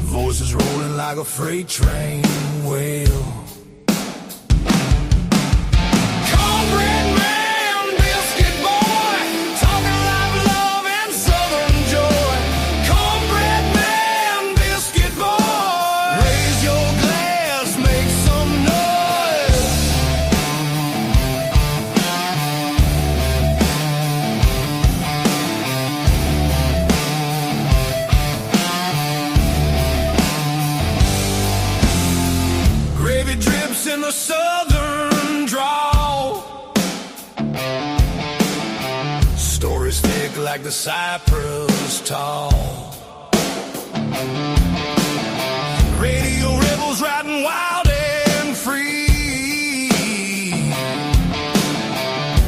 Voices rolling like a freight train wheel. Cornbread man, biscuit boy, talking live love and southern joy. Cornbread man, biscuit boy, raise your glass, make some noise. Gravy drips in the southern drawl. Stories thick like the cypress tall. Radio rebels riding wild and free,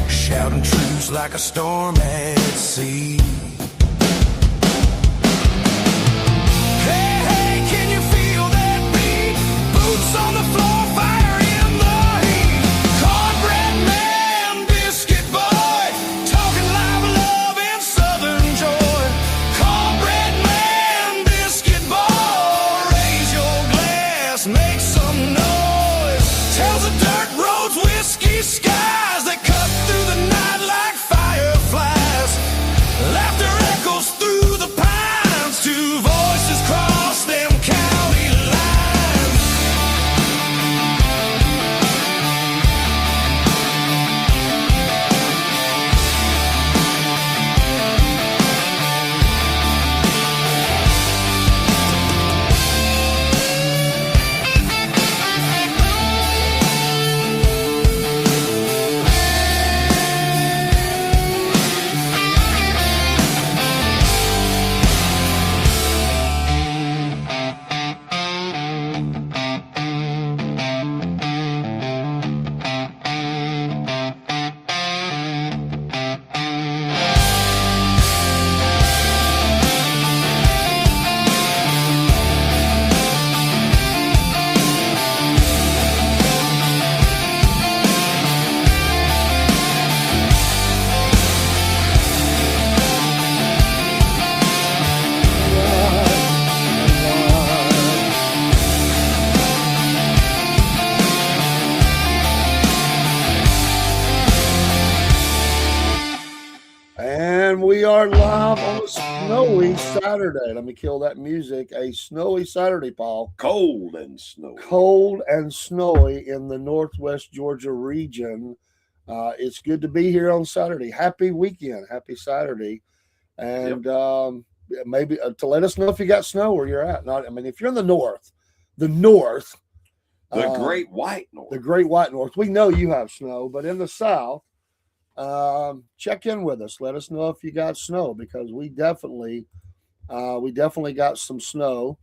shouting truths like a storm at sea. Hey, hey, can you feel that beat? Boots on the floor, fire in the heat. Cornbread man, biscuit boy, talking live love and southern joy. Cornbread man, biscuit boy, raise your glass, make some noise. Tells the dirt roads, whiskey skies that cut through the night like fireflies. Laughter echoes through the pines, two voices cross them county lines. And we are live on a snowy Saturday. Let me kill that music. A snowy Saturday, Paul. Cold and snowy. Cold and snowy in the Northwest Georgia region. It's good to be here on Saturday. Happy weekend. Happy Saturday. And maybe to let us know if you got snow where you're at. If you're in the north, The Great White North. the Great White North, we know you have snow, but in the south, check in with us. Let us know if you got snow, because we definitely got some snow.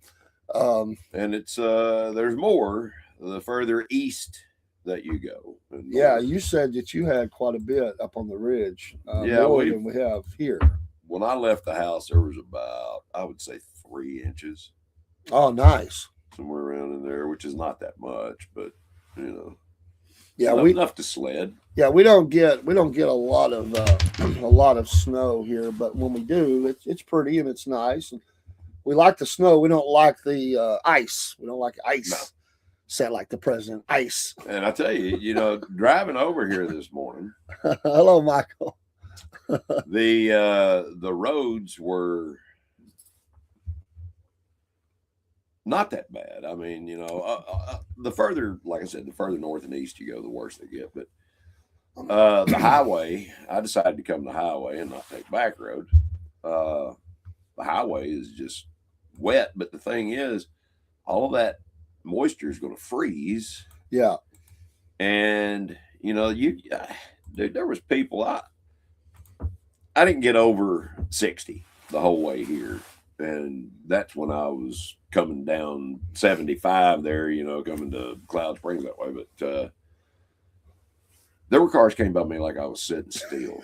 And it's there's more the further east that you go. And Yeah, you said that you had quite a bit up on the ridge. More than we have here. when I left the house, there was about, I would say, 3 inches, Oh, nice. somewhere around in there, which is not that much, but you know, Yeah, enough to sled. we don't get a lot of snow here, but when we do, it's pretty and it's nice. And we like the snow. We don't like the ice. We don't like ice. No. Said like the president, ice. And I tell you, driving over here this morning, Hello, Michael. the roads were not that bad. I mean, the further, like I said, the further north and east you go, the worse they get. But the highway, I decided to come to the highway and not take back road. The highway is just wet, but the thing is, all of that moisture is going to freeze. Yeah. And dude, there was people. I didn't get over 60 the whole way here, and that's when I was coming down 75 there, coming to Cloud Springs that way. But there were cars came by me like I was sitting still.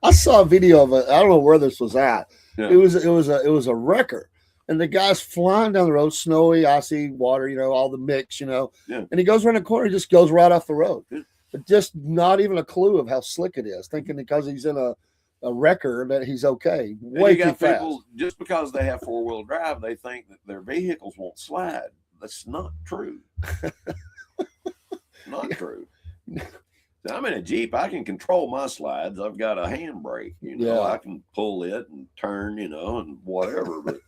I saw a video of it. I don't know where this was at. Yeah. It was a wrecker, and the guy's flying down the road, snowy, icy water, all the mix, Yeah. and he goes around the corner, he just goes right off the road. Yeah. But just not even a clue of how slick it is, thinking because he's in a a wrecker that he's okay. And Way you too got fast. people, just because they have 4-wheel drive, they think that their vehicles won't slide. That's not true. Not true. I'm in a Jeep. I can control my slides. I've got a handbrake. Yeah. I can pull it and turn. And whatever. But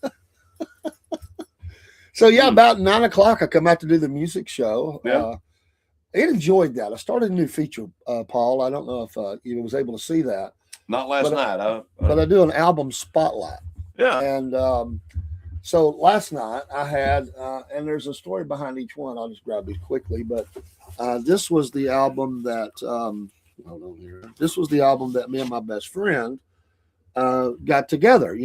So yeah, about 9 o'clock, I come out to do the music show. Yeah. I enjoyed that. I started a new feature, Paul. I don't know if you was able to see that. not last night. But I do an album spotlight. Yeah. And so last night I had, and there's a story behind each one. I'll just grab these quickly. But this was the album that, hold on here. This was the album that me and my best friend got together.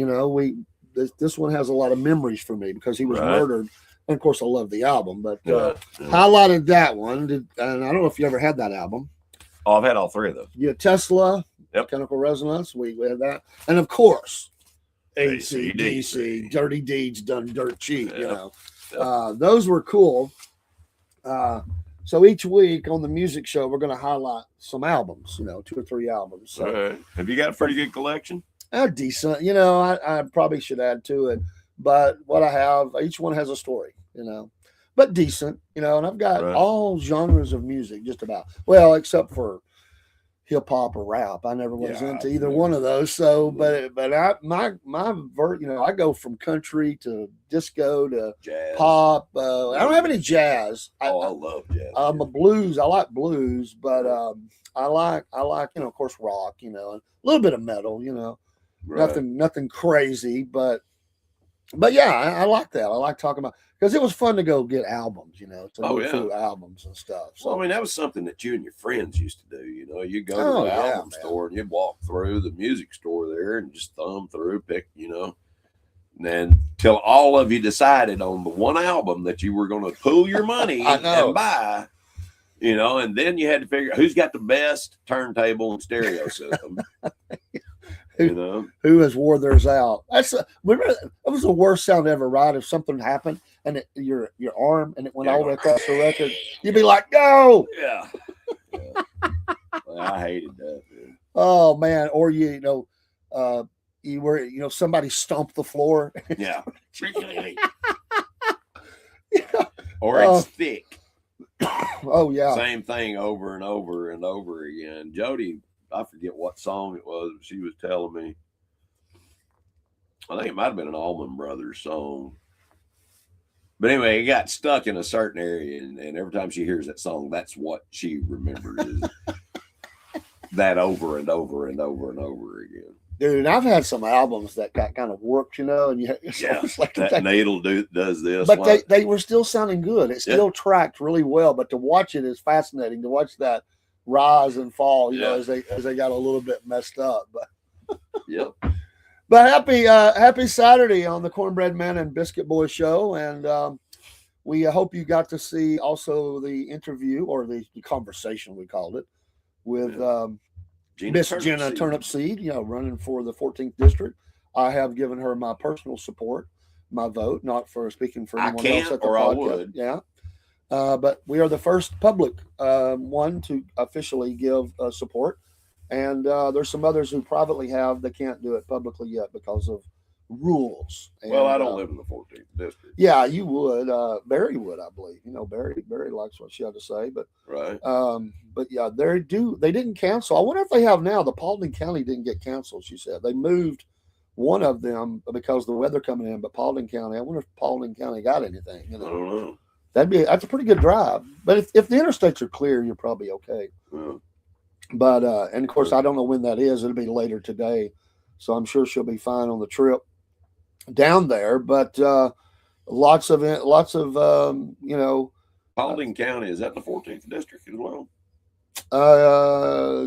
This one has a lot of memories for me because he was Right. murdered. And of course, I love the album, but Yeah. highlighted that one. And I don't know if you ever had that album. Oh, I've had all three of those. Yeah, Tesla, Yep. Chemical Resonance. We had that, and of course, AC/DC. AC/DC, Dirty Deeds Done Dirt Cheap. Yep. Those were cool. So each week on the music show, we're going to highlight some albums. 2 or 3 albums. So All right. Have you got a pretty good collection? decent. I probably should add to it, but what I have, each one has a story. But decent. And I've got Right. all genres of music, just about. Well, except for hip hop or rap. I never was Yeah, into either yeah. one of those. So, but I go from country to disco to Jazz. pop. I don't have any jazz. I love jazz. I'm a blues. I like blues, but I like of course rock. And a little bit of metal. Right. Nothing crazy, but yeah, I like that. I like talking about because it was fun to go get albums. To Oh, look yeah. through albums and stuff. So Well, I mean, that was something that you and your friends used to do. You go to Oh, the yeah, album man. store and you'd walk through the music store there and just thumb through, pick, and then till all of you decided on the one album that you were going to pool your money I know. and buy, and then you had to figure out who's got the best turntable and stereo system. Who has wore theirs out? That was the worst sound ever, right? If something happened and your arm and it went Yeah, all the way across the record, you'd be like, "No!" Yeah. I hated that. Man. Oh man! Or you were somebody stomped the floor. Yeah. Yeah. Or it's thick. Oh yeah. Same thing over and over and over again. Jody, I forget what song it was. She was telling me. I think it might have been an Allman Brothers song. But anyway, it got stuck in a certain area, and every time she hears that song, that's what she remembers is that over and over and over and over again. Dude, I've had some albums that got kind of warped, and Yeah, it's like that needle does this. but like- they were still sounding good. It still tracked really well. But to watch it is fascinating. To watch that rise and fall, as they got a little bit messed up. But Yep. But happy Saturday on the Cornbread Man and Biscuit Boy show, and we hope you got to see also the interview or the conversation we called it with Miss Jenna Turnipseed, running for the 14th district. I have given her my personal support, my vote, not for speaking for anyone else at the or I podcast. would. Yeah. But we are the first public one to officially give support. And there's some others who privately have. They can't do it publicly yet because of rules. And, Well, I don't live in the 14th district. Yeah, you would. Barry would, I believe. Barry likes what she had to say. But Right. but yeah, they didn't cancel. I wonder if they have now. The Paulding County didn't get canceled, she said. They moved one of them because of the weather coming in, but Paulding County, I wonder if Paulding County got anything. I don't know. That's a pretty good drive. But if the interstates are clear, you're probably okay. Yeah. But and of course I don't know when that is. It'll be later today. So I'm sure she'll be fine on the trip down there. But lots of Paulding County, is that the 14th district as well?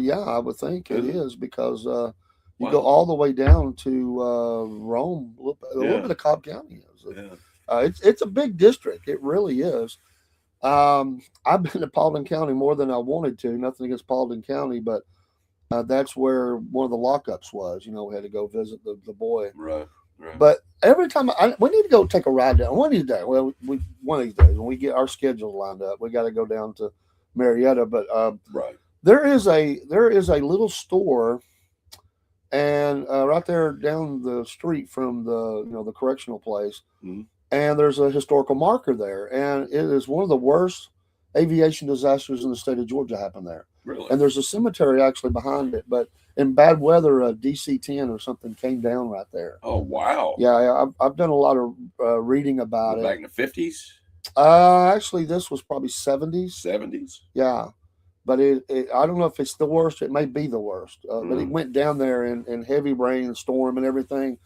Yeah, I would think it Is it? is because you Wow. go all the way down to Rome. A little bit of Cobb County is. Yeah. It's a big district. It really is. I've been to Paulding County more than I wanted to. Nothing against Paulding County, but that's where one of the lockups was. We had to go visit the boy. Right. Right. But every time we need to go take a ride down one of these days. Well, one of these days when we get our schedules lined up, we got to go down to Marietta. But right. there is a little store, and right there down the street from the correctional place, Mhm. and there's a historical marker there, and it is one of the worst aviation disasters in the state of Georgia happened there. Really? And there's a cemetery actually behind it, but in bad weather, a DC-10 or something came down right there. Oh, wow. Yeah, I've done a lot of reading about Back it. in the 50s, Actually, this was probably 70s. 70s. Yeah, but I don't know if it's the worst. It may be the worst. But it went down there in heavy rain and storm and everything.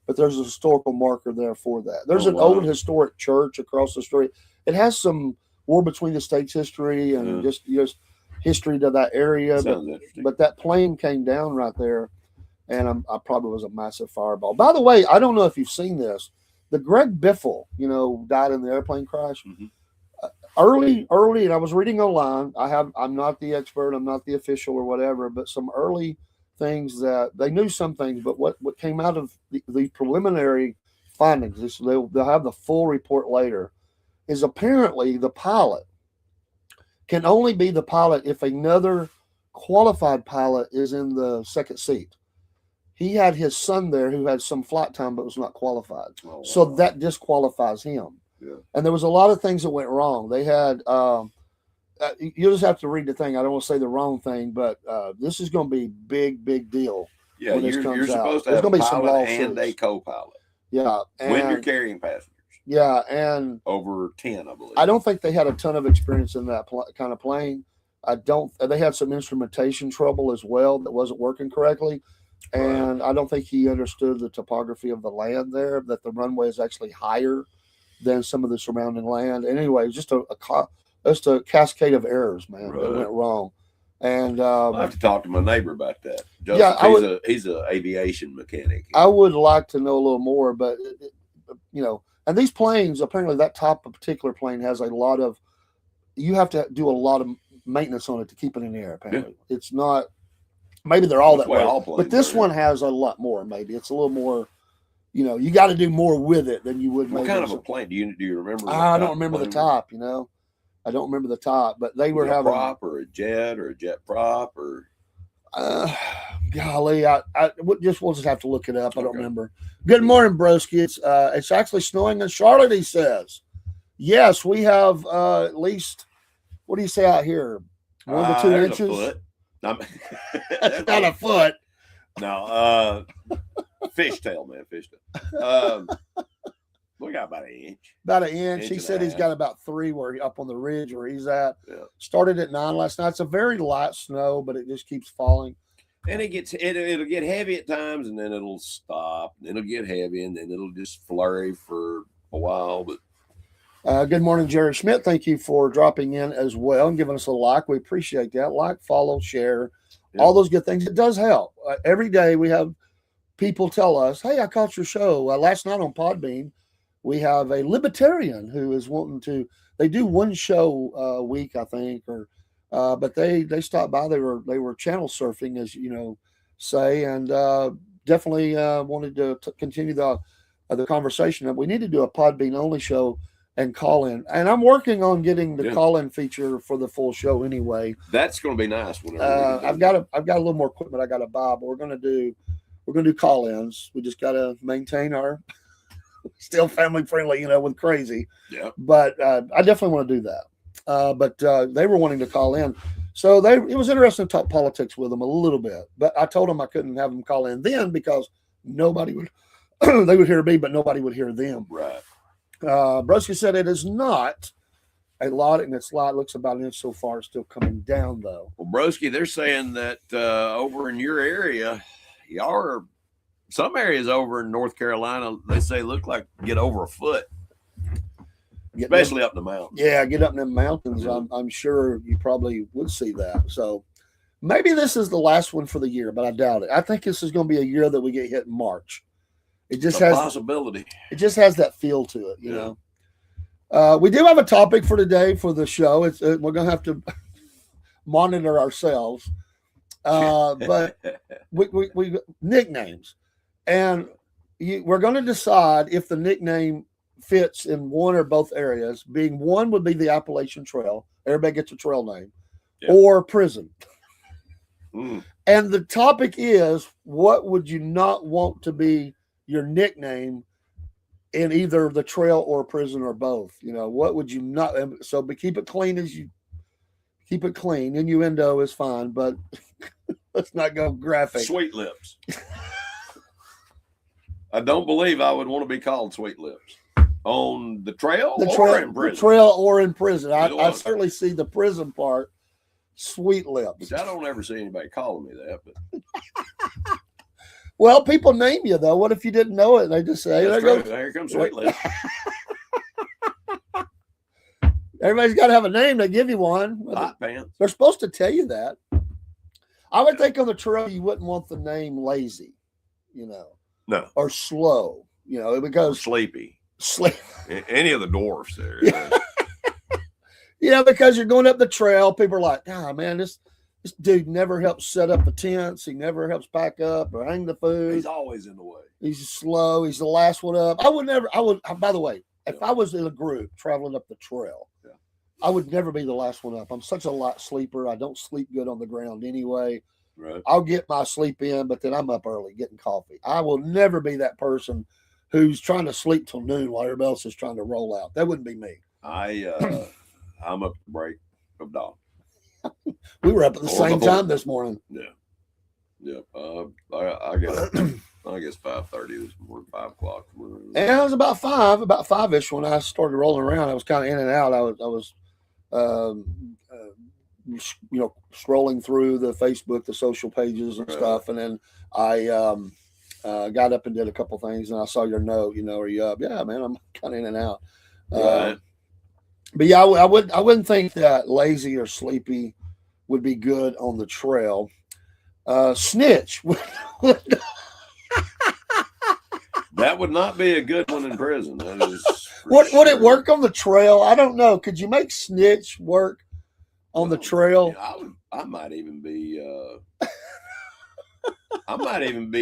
But there's a historical marker there for that. There's Oh, an wow. old historic church across the street. It has some war between the states history and just history to that area. Sounds interesting. But that plane came down right there, and I probably was a massive fireball. By the way, I don't know if you've seen this. The Greg Biffle, died in the airplane crash. Mhm. Early, and I was reading online. I'm not the expert. I'm not the official or whatever. But some early things that they knew some things, but what came out of the preliminary findings, they'll have the full report later, is apparently the pilot can only be the pilot if another qualified pilot is in the second seat. He had his son there who had some flight time but was not qualified. Oh, So wow. that disqualifies him. Yeah. And there was a lot of things that went wrong. They had, you just have to read the thing. I don't want to say the wrong thing, but this is going to be big deal. Yeah, when this you're comes out. supposed to There's have a gonna be some pilot and lawsuits. a co-pilot Yeah. when you're And, carrying passengers. yeah. And Over 10, I believe. I don't think they had a ton of experience in that kind of plane. They had some instrumentation trouble as well that wasn't working correctly. And I don't think he understood the topography of the land there, that the runway is actually higher than some of the surrounding land. Anyway, it was just a cascade of errors, man, that Right. went wrong. And I'll have to talk to my neighbor about that. Joseph, Yeah, he's a aviation mechanic. I would like to know a little more, but and these planes, apparently that type of particular plane has a lot of, you have to do a lot of maintenance on it to keep it in the air. Apparently, it's not. Maybe they're all That's that the way way, all planes but this are. one has a lot more. Maybe it's a little more. You got to do more with it than you would. What maybe kind of a some- plane? Do you remember? what I type don't of remember the plane it was? top. I don't remember the top, but they Was were it a having. prop or a jet prop or Golly, we'll just have to look it up. I don't Okay. remember. Good morning, broski. It's actually snowing in Charlotte. He says, yes, we have at least. What do you say out here? 1 to 2 there's inches. A foot. That's not a foot. No, fishtail, man, fishtail. We got about an inch. About an inch. Inch He and a said he's half. got about 3 up on the ridge where he's at. Yeah. Started at 9 last night. It's a very light snow, but it just keeps falling. And it'll get heavy at times, and then it'll stop, and it'll get heavy, and then it'll just flurry for a while. But Good morning, Jerry Schmidt. Thank you for dropping in as well and giving us a like. We appreciate that. Like, follow, share, all those good things. It does help. Every day we have people tell us, hey, I caught your show. Last night on Podbean, we have a libertarian who is wanting to, they do one show a week, I think, but they stopped by. They were channel surfing, as say, and definitely wanted to continue the conversation. We need to do a Podbean only show and call in. And I'm working on getting the call in feature for the full show anyway. that's going to be nice. Whenever I've got a little more equipment I got to buy, but we're gonna do call ins. We just got to maintain our still family friendly, with crazy. Yeah. But I definitely want to do that. But they were wanting to call in, so it was interesting to talk politics with them a little bit. But I told them I couldn't have them call in then because nobody would. They would hear me, but nobody would hear them. Right. Broski said it is not a lot, and it's light. Looks about an inch so far. It's still coming down though. Well, Broski, they're saying that over in your area, y'all are some areas over in North Carolina. They say look like get over a foot, especially up in the mountains. Yeah, get up in them mountains. I'm sure you probably would see that. So maybe this is the last one for the year, but I doubt it. I think this is going to be a year that we get hit in March. It just has possibility. It just has that feel to it, you know. We do have a topic for today for the show. It's we're going to have to monitor ourselves, but we nicknames, and we're going to decide if the nickname fits in one or both areas. Being one would be the Appalachian Trail. Everybody gets a trail name, or prison. And the topic is, what would you not want to be your nickname in either the trail or prison or both? What would you not? So, but keep it clean as you keep it clean. Innuendo is fine, but let's not go graphic. Sweet lips. I don't believe I would want to be called Sweet Lips on the trail or in prison. The trail or in prison. I certainly see the prison part. Sweet Lips. Which I don't ever see anybody calling me that. But well, people name you though. What if you didn't know it? They just say, "Here comes Sweet Lips." Everybody's got to have a name. They give you one. Hot pants. They're supposed to tell you that. I would think on the trail you wouldn't want the name lazy, No. or slow, because sleepy. Sleep. Any of the dwarfs there. Because you're going up the trail. People are like, man, this dude never helps set up the tents. He never helps pack up or hang the food. He's always in the way. He's slow. He's the last one up. By the way, if I was in a group traveling up the trail, I would never be the last one up. I'm such a light sleeper. I don't sleep good on the ground anyway. Right. I'll get my sleep in, but then I'm up early getting coffee. I will never be that person who's trying to sleep till noon while everybody else is trying to roll out. That wouldn't be me. I'm up to break of dawn. We were up at the same time this morning. Yeah. I got I guess 5:30 this morning, 5 o'clock. And it was about 5-ish when I started rolling around. I was kind of in and out. I was scrolling through the Facebook, the social pages and stuff. And then I got up and did a couple things, and I saw your note, are you up? Yeah, man, I'm kind of in and out. Right. But yeah, I wouldn't think that lazy or sleepy would be good on the trail. Snitch. That would not be a good one in prison. That is would it work on the trail? I don't know. Could you make snitch work on the trail? I might even be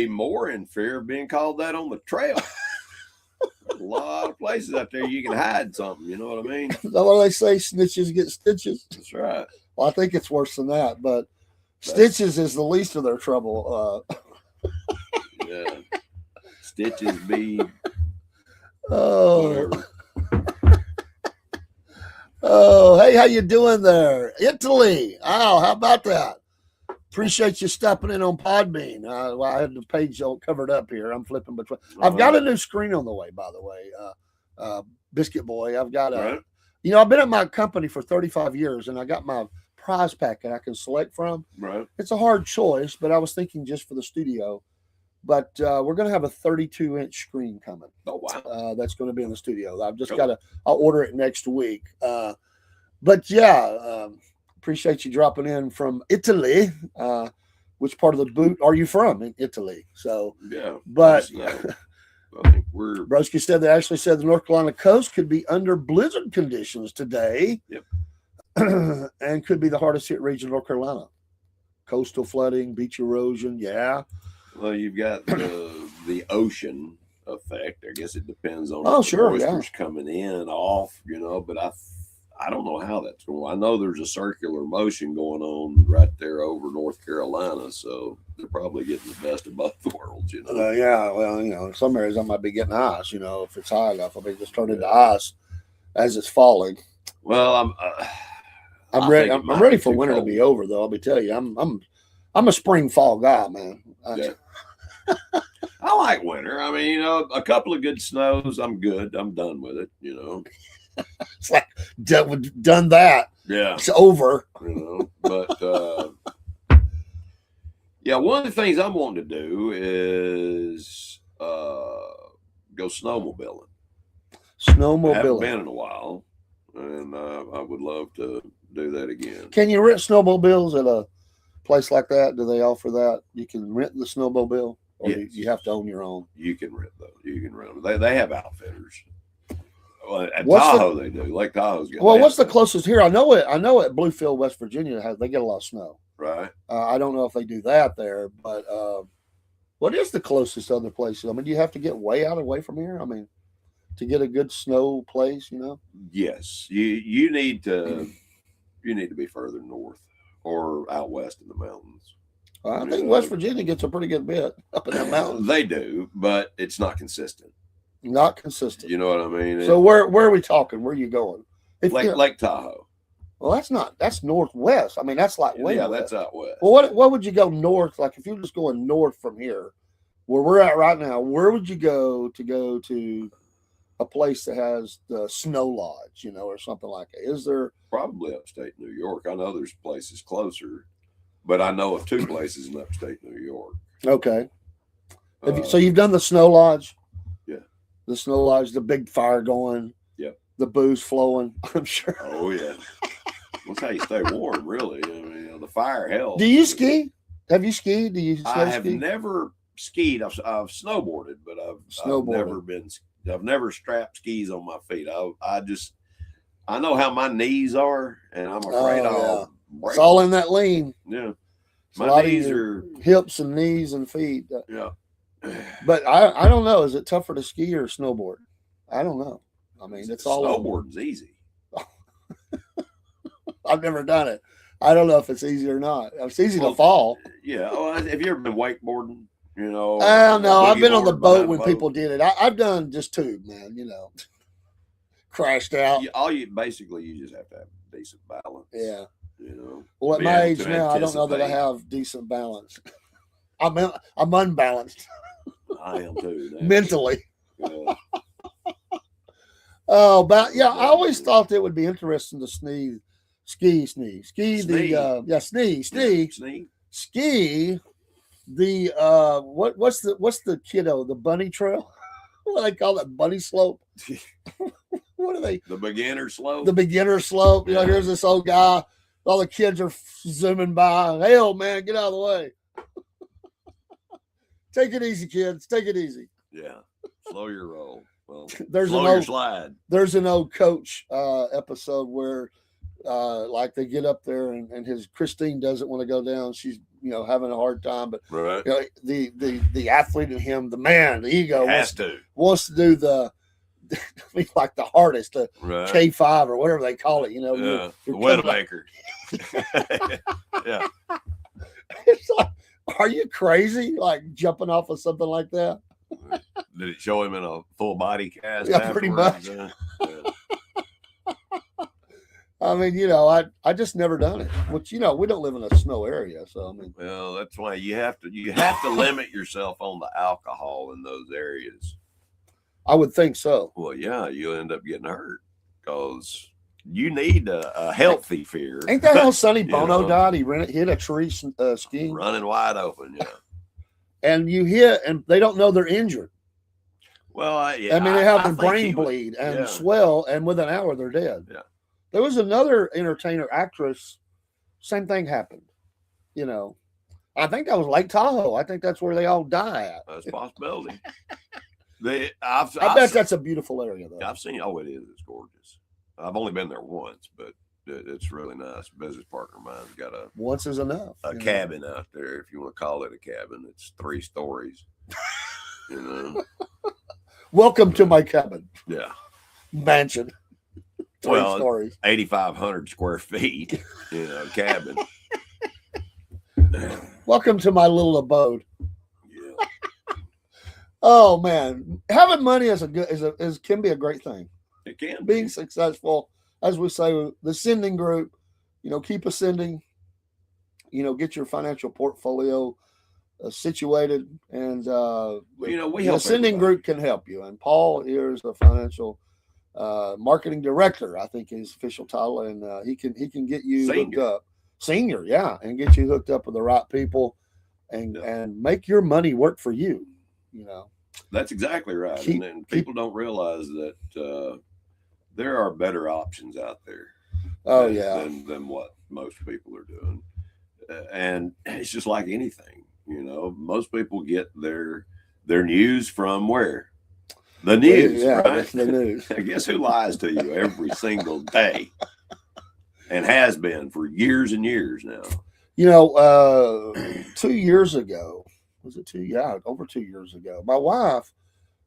more in fear of being called that on the trail. There's a lot of places out there you can hide something, you know what I mean? Is that what they say? Snitches get stitches. That's right. Well, I think it's worse than that, but stitches is the least of their trouble. Yeah. Stitches be. Oh. Oh, hey, how you doing there? Italy. Oh, how about that? Appreciate you stopping in on Podbean. I had the page all covered up here. I'm flipping between. I've got a new screen on the way, by the way. Biscuit Boy. I've got I've been at my company for 35 years, and I got my prize packet I can select from. Right. It's a hard choice, but I was thinking just for the studio. But we're going to have a 32-inch screen coming. Oh, wow. That's going to be in the studio. I've just got to, I'll order it next week. But yeah, appreciate you dropping in from Italy. Which part of the boot are you from in Italy? So, yeah. But I think Broski said they actually said the North Carolina coast could be under blizzard conditions today. Yep. And could be the hardest hit region of North Carolina. Coastal flooding, beach erosion. Yeah. Well, you've got the ocean effect. I guess it depends on oysters coming in off, but I don't know how that's going. I know there's a circular motion going on right there over North Carolina, so they're probably getting the best of both worlds, Yeah, well, in some areas I might be getting ice, if it's high enough, I'll be just turning into ice as it's falling. Well, I'm ready. I'm ready for winter to be over, though. I'll be telling you, I'm a spring fall guy, man. Yeah. I like winter. I mean, a couple of good snows, I'm good. I'm done with it, It's like done that. Yeah. It's over. But yeah, one of the things I'm wanting to do is go snowmobiling. I haven't been in a while, and I would love to do that again. Can you rent snowmobiles at a place like that? Do they offer that? You can rent the snowmobile? Or yes. you have to own your own? You can rent those. You can rent them. They have outfitters. Well, at Tahoe, they do. Lake Tahoe's got. Well, what's the closest here? I know at Bluefield, West Virginia, they get a lot of snow. Right. I don't know if they do that there, but what is the closest other place? I mean, do you have to get way away from here? I mean, to get a good snow place, Yes, you need to be further north or out west in the mountains. I You think know? West Virginia gets a pretty good bit up in that mountain. They do, but it's not consistent. Not consistent. You know what I mean? So where are we talking? Where are you going? If, Lake Tahoe. well, that's northwest. I mean, that's like way Yeah, west. that's out west. Well, what would you go north? Like if you're just going north from here, where we're at right now, where would you go to a place that has the snow lodge, or something like that? Is there Probably upstate New York. I know there's places closer, but I know of 2 places in upstate New York. okay? So you've done the snow lodge? Yeah. The snow lodge, the big fire going. Yep. The booze flowing. I'm sure. Oh yeah. That's how you stay warm, really. I mean, the fire helps. Do you ski? Have you skied? Do you? I have ski? never skied. I've snowboarded, but I've never strapped skis on my feet. I know how my knees are, and I'm afraid I'll break. It's all in that lean. Yeah. It's My knees are hips and knees and feet. Yeah. But I don't know. Is it tougher to ski or snowboard? I don't know. I mean, it's all snowboarding's easy. I've never done it. I don't know if it's easy or not. It's easy to fall. Yeah. Oh, have you ever been wakeboarding? No, I've been on the boat when people did it. I've done just tube, man. Crashed out. You just have to have decent balance. Yeah. You know. Well, at my age now, I don't know that I have decent balance. I'm unbalanced. I am too. Mentally. Yeah. Oh, but yeah, I always thought it would be interesting to ski the what's the kiddo, the bunny trail? What do they call that, bunny slope? What are they? The beginner slope. The beginner slope. Here's this old guy. All the kids are zooming by. Hey, old man, get out of the way. Take it easy, kids. Take it easy. Yeah. Slow your roll. Well, there's slow your slide. There's an old Coach episode where like they get up there and his Christine doesn't want to go down. She's having a hard time, but right. The athlete in him, the man, the ego wants to do the like the hardest, the right. K5 or whatever they call it. The Widowmaker. Yeah. It's like, are you crazy? Like jumping off of something like that? Did it show him in a full body cast? Yeah, pretty much. Yeah. I mean, I just never done it. Which we don't live in a snow area, so I mean. Well, that's why you have to limit yourself on the alcohol in those areas. I would think so. Well, yeah, you'll end up getting hurt because you need a healthy fear. Ain't that how Sonny Bono died? He hit a tree skiing, running wide open. Yeah. And you hit, and they don't know they're injured. Well, I mean, they have a brain bleed and swell, and within an hour they're dead. Yeah. There was another entertainer, actress, same thing happened. I think that was Lake Tahoe. I think that's where they all die at. That's a possibility. I bet that's a beautiful area, though. I've seen. Oh, it is. It's gorgeous. I've only been there once, but it's really nice. Business partner of mine's got once is enough. A cabin out there, if you want to call it a cabin. It's 3 stories. Welcome to my cabin. Yeah. Mansion. 3 stories. 8,500 square feet. Cabin. Welcome to my little abode. Yeah. Oh man, having money can be a great thing. It can. Being successful, as we say, the sending group. Keep ascending. Get your financial portfolio situated, and we help. The sending group can help you. And Paul here is the financial marketing director, I think his official title, and he can get you hooked up. Senior, yeah, and get you hooked up with the right people, and make your money work for you. That's exactly right. And people don't realize that there are better options out there. Oh, than what most people are doing, and it's just like anything. Most people get their news from where? The news, yeah, right? The news. Guess who lies to you every single day, and has been for years and years now. 2 years ago, was it 2? Yeah, over 2 years ago. My wife,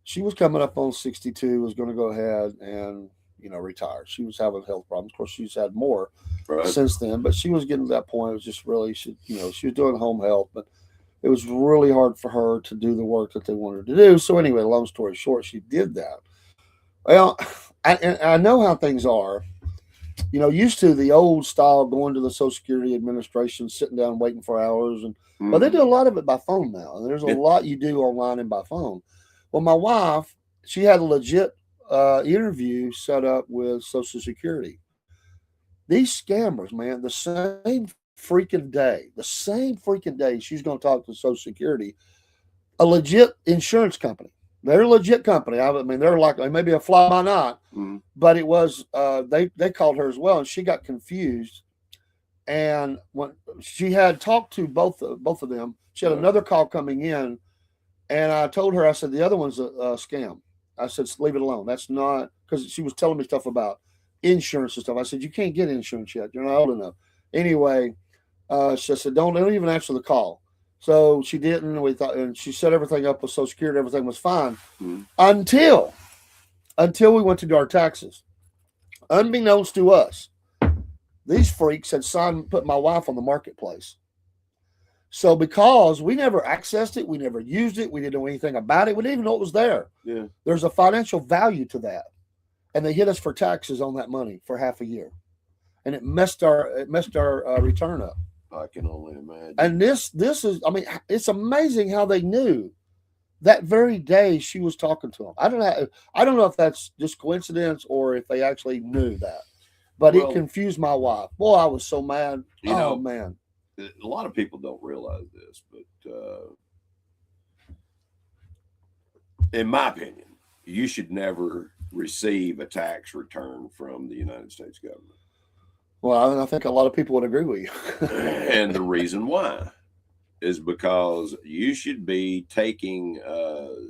she was coming up on 62, was going to go ahead and retire. She was having health problems. Of course, she's had more Right. since then, but she was getting to that point. It was just really, she was doing home health, but it was really hard for her to do the work that they wanted to do. So anyway, long story short, she did that. Well, I know how things are. Used to the old style, going to the Social Security Administration, sitting down, waiting for hours, and but they do a lot of it by phone now, and there's a lot you do online and by phone. Well, my wife, she had a legit interview set up with Social Security. These scammers, man, the same freaking day, she's going to talk to Social Security, a legit insurance company. They're a legit company. I mean, they're like maybe a fly by night, but it was they called her as well, and she got confused. And when she had talked to both of them, she had another call coming in, and I told her, I said, the other one's a scam. I said, leave it alone. That's not, because she was telling me stuff about insurance and stuff. I said, you can't get insurance yet. You're not old enough. Anyway, she said, don't even answer the call. So she didn't. We thought, and she set everything up with Social Security. Everything was fine until we went to do our taxes. Unbeknownst to us, these freaks had put my wife on the marketplace. So because we never accessed it, we never used it, we didn't know anything about it, we didn't even know it was there. Yeah. There's a financial value to that. And they hit us for taxes on that money for half a year. And it messed our return up. I can only imagine. And this is, I mean, it's amazing how they knew that very day she was talking to them. I don't know if that's just coincidence or if they actually knew that. But it confused my wife. Boy, I was so mad. Man. A lot of people don't realize this, but in my opinion, you should never receive a tax return from the United States government. Well, I think a lot of people would agree with you. And the reason why is because you should be taking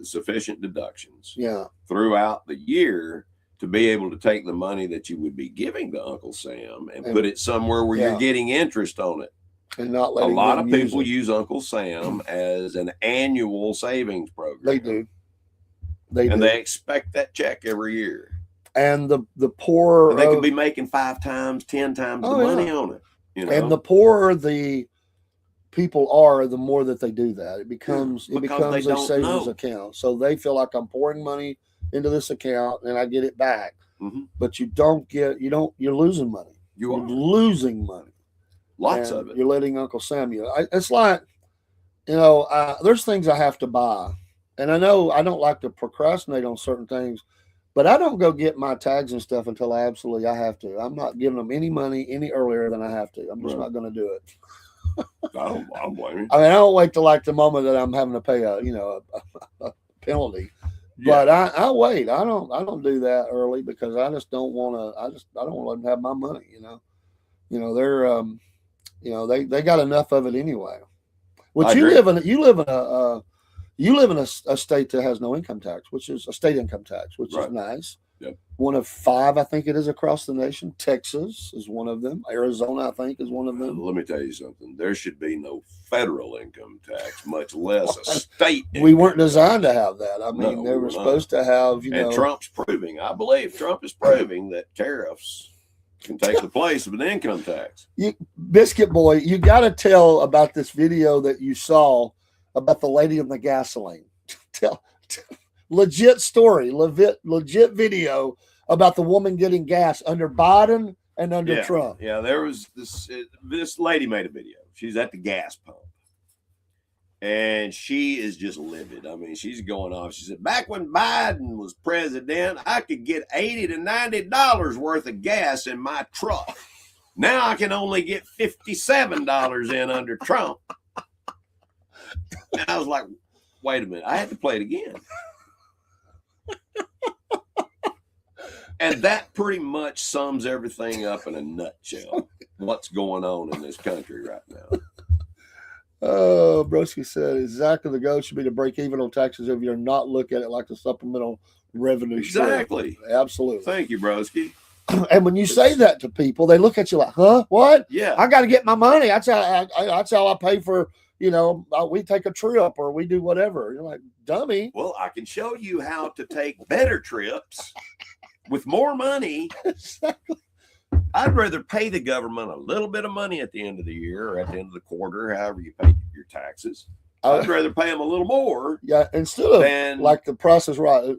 sufficient deductions throughout the year to be able to take the money that you would be giving to Uncle Sam and put it somewhere where you're getting interest on it. And not letting a lot of people use Uncle Sam as an annual savings program. They do. They expect that check every year. And the poorer, they could be making 5 times, 10 times the money on it. And the poorer the people are, the more that they do that. It becomes a savings account. So they feel like I'm pouring money into this account and I get it back. But you're losing money. You're losing money. Lots of it. You're letting Uncle Sam. It's like, there's things I have to buy. And I know I don't like to procrastinate on certain things, but I don't go get my tags and stuff until I have to. I'm not giving them any money any earlier than I have to. I'm just not going to do it. I don't blame you. I mean, I don't wait till like the moment that I'm having to pay a penalty. Yeah. But I wait. I don't do that early because I just don't want to. I don't want to let them have my money. They're they got enough of it anyway. Which you live in a state that has no income tax, which is a state income tax, which is nice. Yep. One of 5, I think it is, across the nation. Texas is one of them. Arizona, I think, is one of them. Let me tell you something. There should be no federal income tax, much less a state. We weren't designed to have that. I mean, they were supposed to have, And Trump's proving, I believe Trump is proving that tariffs can take the place of an income tax. Biscuit Boy, you got to tell about this video that you saw about the lady in the gasoline. Legit story, legit video about the woman getting gas under Biden and under Trump. Yeah, there was this lady made a video. She's at the gas pump. And she is just livid. I mean, she's going off. She said, back when Biden was president, I could get $80 to $90 worth of gas in my truck. Now I can only get $57 in under Trump. And I was like, wait a minute. I had to play it again. And that pretty much sums everything up in a nutshell. What's going on in this country right now. Oh, Broski said exactly the goal should be to break even on taxes if you're not look at it like a supplemental revenue. Exactly. Stream. Absolutely. Thank you, Broski. And when you say that to people, they look at you like, huh? What? Yeah. I got to get my money. That's how I pay for, we take a trip or we do whatever. You're like, dummy. Well, I can show you how to take better trips with more money. Exactly. I'd rather pay the government a little bit of money at the end of the year or at the end of the quarter, however you pay your taxes. I'd rather pay them a little more. Yeah, instead of like the Price is Right.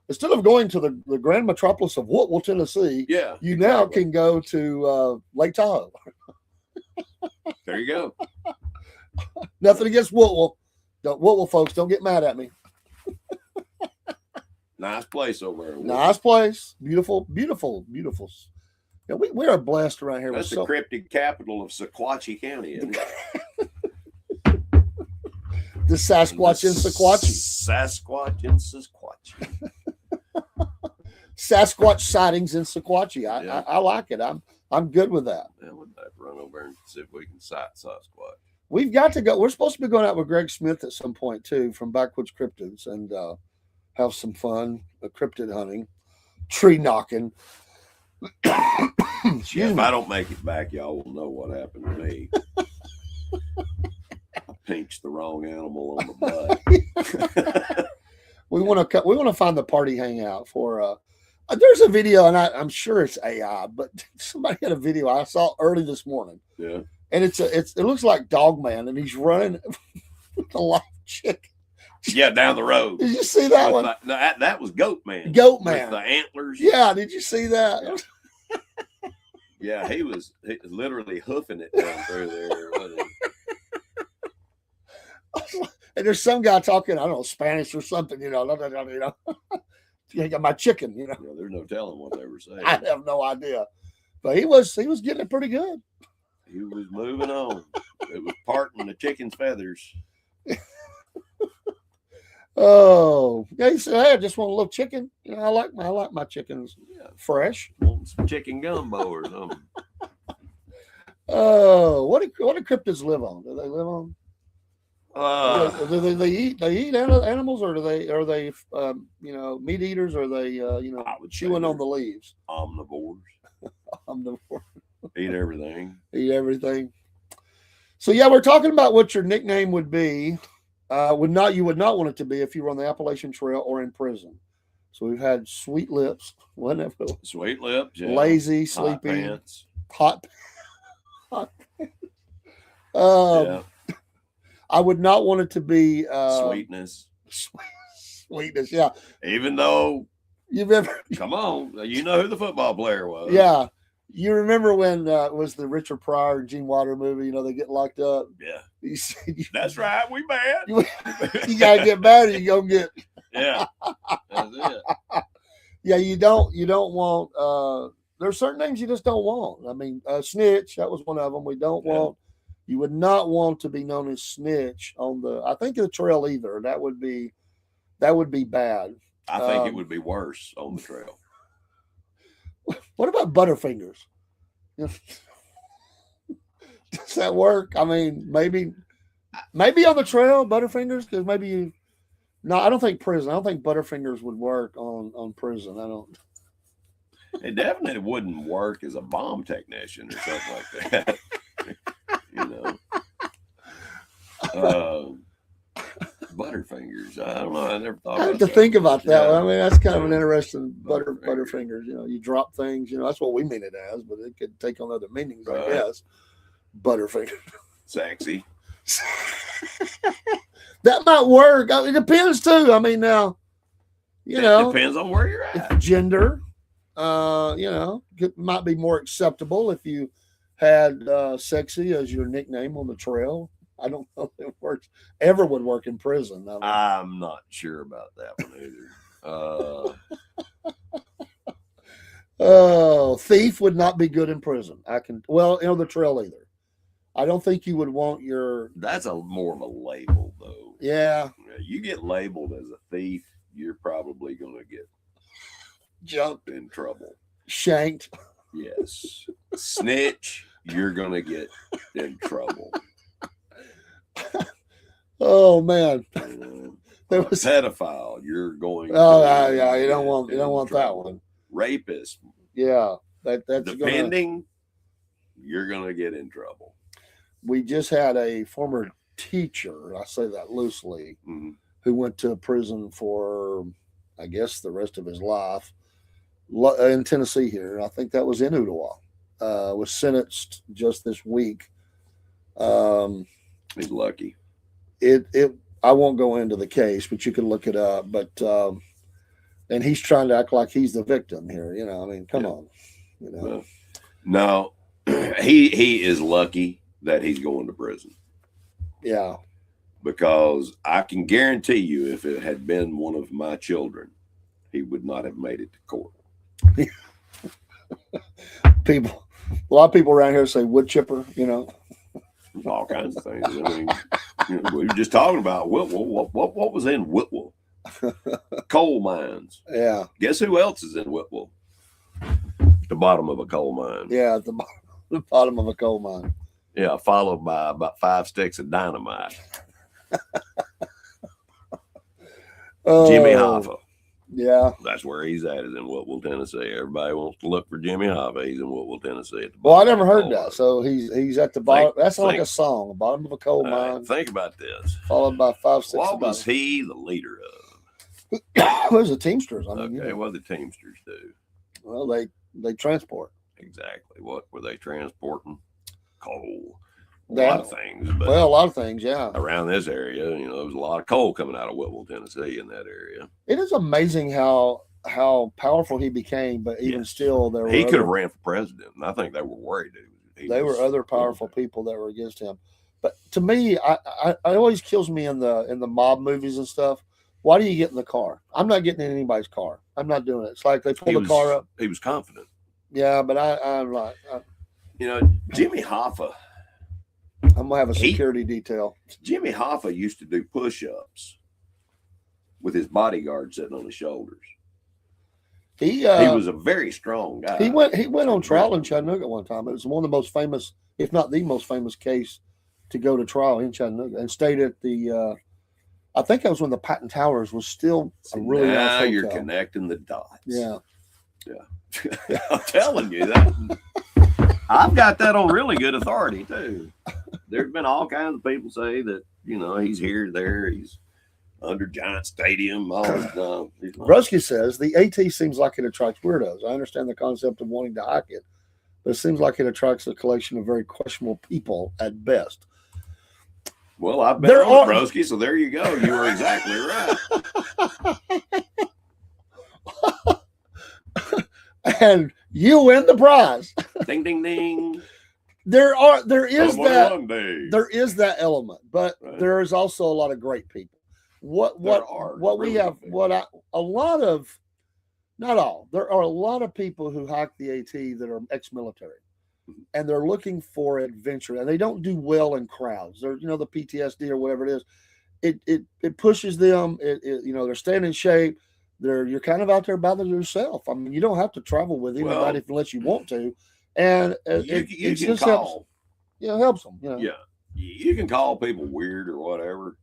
Instead of going to the grand metropolis of Woodville, Tennessee, you now can go to Lake Tahoe. There you go. Nothing against Woodville. Woodville folks, don't get mad at me. Nice place over there. Nice place. Beautiful, beautiful, beautiful. Yeah, we are blessed around here. That's the cryptic capital of Sequatchie County, isn't it? The Sasquatch in Sequatchie. Sasquatch in Sequatchie. Sasquatch sightings in Sequatchie. I like it. I'm good with that. Yeah, we'll have to run over and see if we can sight Sasquatch. We've got to go. We're supposed to be going out with Greg Smith at some point too, from Backwoods Cryptids, and have some fun, cryptid hunting, tree knocking. If I don't make it back, y'all will know what happened to me. I pinched the wrong animal on the butt. We want to find the party hangout for. There's a video, and I'm sure it's AI, but somebody had a video I saw early this morning. Yeah, and it looks like Dog Man, and he's running with a live chicken. Yeah, down the road. Did you see that one? That was Goat Man. Goat Man. With the antlers. Yeah, did you see that? Yeah, he was literally hoofing it down through there. Wasn't he? And there's some guy talking, I don't know, Spanish or something, you know. You got my chicken, you know. Yeah, there's no telling what they were saying. I have no idea. But he was getting it pretty good. He was moving on. It was parting the chicken's feathers. Oh, yeah. He said, "Hey, I just want a little chicken. You know, I like my chickens fresh. Want some chicken gumbo or something." Oh, what do cryptids live on? Do they live on? Do they eat animals, or are they meat eaters, or are they chewing on the leaves? Omnivores. Omnivore. Eat everything. Eat everything. So yeah, we're talking about what your nickname would be. You would not want it to be if you were on the Appalachian Trail or in prison. So we've had Sweet Lips, whatever. Sweet Lips, yeah. Lazy, sleepy, hot pants. Yeah. I would not want it to be Sweetness. Sweetness, yeah. Even though you've ever come on, you know who the football player was. Yeah. You remember when it was the Richard Pryor and Gene Wilder movie? You know, they get locked up. Yeah. You said, that's right. We bad. You gotta get mad, or you gonna get. Yeah. That's it. Yeah, you don't want. There's certain things you just don't want. I mean, snitch. That was one of them. We don't want. You would not want to be known as snitch on the trail either. That would be bad. I think it would be worse on the trail. What about Butterfingers? Does that work? I mean, maybe on the trail, Butterfingers, because maybe you. No, I don't think prison. I don't think Butterfingers would work on prison. I don't. It definitely wouldn't work as a bomb technician or something like that. Butterfingers. I don't know. I never thought. I have to think about that. I mean, that's kind of an interesting Butterfingers. You know, you drop things. You know, that's what we mean it as, but it could take on other meanings, I guess. Butterfingers. Sexy. That might work. I mean, it depends too. I mean, now, it depends on where you're at. Gender, might be more acceptable if you had sexy as your nickname on the trail. I don't know if it would work in prison. I'm not sure about that one either. Thief would not be good in prison. The trail either. I don't think you would want your. That's more of a label, though. Yeah. You get labeled as a thief, you're probably going to get jumped, in trouble, shanked. Yes. Snitch, you're going to get in trouble. Oh man, there was pedophile. You're going. Oh yeah, you don't want that one. Rapist. Yeah, that's depending. You're gonna get in trouble. We just had a former teacher. I say that loosely, who went to prison for, I guess, the rest of his life. in Tennessee here. I think that was in Ottawa. Was sentenced just this week. He's lucky. It I won't go into the case, but you can look it up. But and he's trying to act like he's the victim here. You know, I mean, come on. You know, Well, no, he is lucky that he's going to prison. Yeah. Because I can guarantee you, if it had been one of my children, he would not have made it to court. People, a lot of people around here say wood chipper. You know, All kinds of things. I mean, we were just talking about Whitwell. What was in Whitwell? Coal mines. Yeah. Guess who else is in Whitwell? The bottom of a coal mine. Yeah, at the bottom of a coal mine. Yeah, followed by about 5 sticks of dynamite. Jimmy Hoffa. Yeah. That's where he's at, is in Whitwell, Tennessee. Everybody wants to look for Jimmy Hoffa. He's in Whitwell, Tennessee. At the Well, I bottom never of the heard coal that. mine. So he's at the bottom. That's like think- a song. The bottom of a coal All right, mine, think about this. followed by 5, 6. What was he the leader of? There's the Teamsters. I mean, Okay, what did the Teamsters do? well, they transport. Exactly. What were they transporting? Coal. A Yeah. lot of things. But Well, a lot of things. Yeah. around this area, there was a lot of coal coming out of Whitwell, Tennessee, in that area. It is amazing how powerful he became, but even Yes. still, there were He could have other, ran for president, and I think they were worried. there were other powerful people that were against him. But to me, I always kills me in the mob movies and stuff. Why do you get in the car? I'm not getting in anybody's car. I'm not doing it. It's like they pull the car up. He was confident. Yeah, but I'm like, Jimmy Hoffa. I'm gonna have a security detail. Jimmy Hoffa used to do push-ups with his bodyguard sitting on his shoulders. He was a very strong guy. He went on trial in Chattanooga one time. It was one of the most famous, if not the most famous case to go to trial in Chattanooga, and stayed at the. I think that was when the Patton Towers was still a really now nice you're hotel. connecting the dots. Yeah. I'm telling you that. I've got that on really good authority too. There's been all kinds of people say that he's here, there, he's under Giant Stadium. Brusky says the AT seems like it attracts weirdos. I understand the concept of wanting to hike it, but it seems like it attracts a collection of very questionable people at best. Well, I've been on Brusky, so there you go. You were exactly right. And you win the prize. Ding, ding, ding. There is that element, but Right. there is also a lot of great people. Not all. There are a lot of people who hike the AT that are ex-military, and they're looking for adventure, and they don't do well in crowds. They're the PTSD or whatever it is. It pushes them. They're staying in shape. You're kind of out there by yourself. I mean, you don't have to travel with anybody unless you want to, and you can just call. helps them. Yeah, you can call people weird or whatever.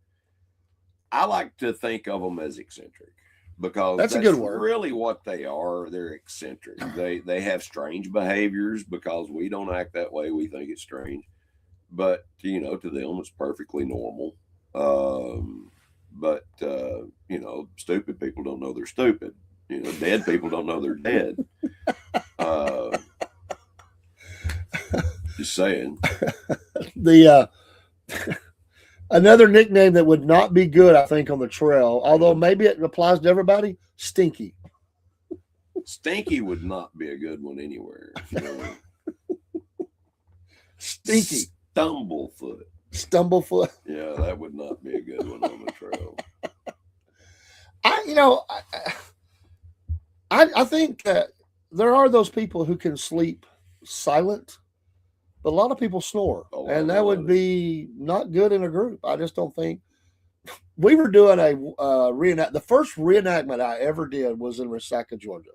I like to think of them as eccentric because that's a good word. Really, what they are, they're eccentric. They have strange behaviors because we don't act that way. We think it's strange, but to them, it's perfectly normal. But stupid people don't know they're stupid. Dead people don't know they're dead. Just saying. The another nickname that would not be good, I think, on the trail, although maybe it applies to everybody, Stinky. Stinky would not be a good one anywhere. Stinky. Stumblefoot. Yeah, that would not be a good one on the trail. I think that there are those people who can sleep silent, but a lot of people snore, and that would be not good in a group. I just don't think. We were doing a the first reenactment I ever did was in Resaca, Georgia,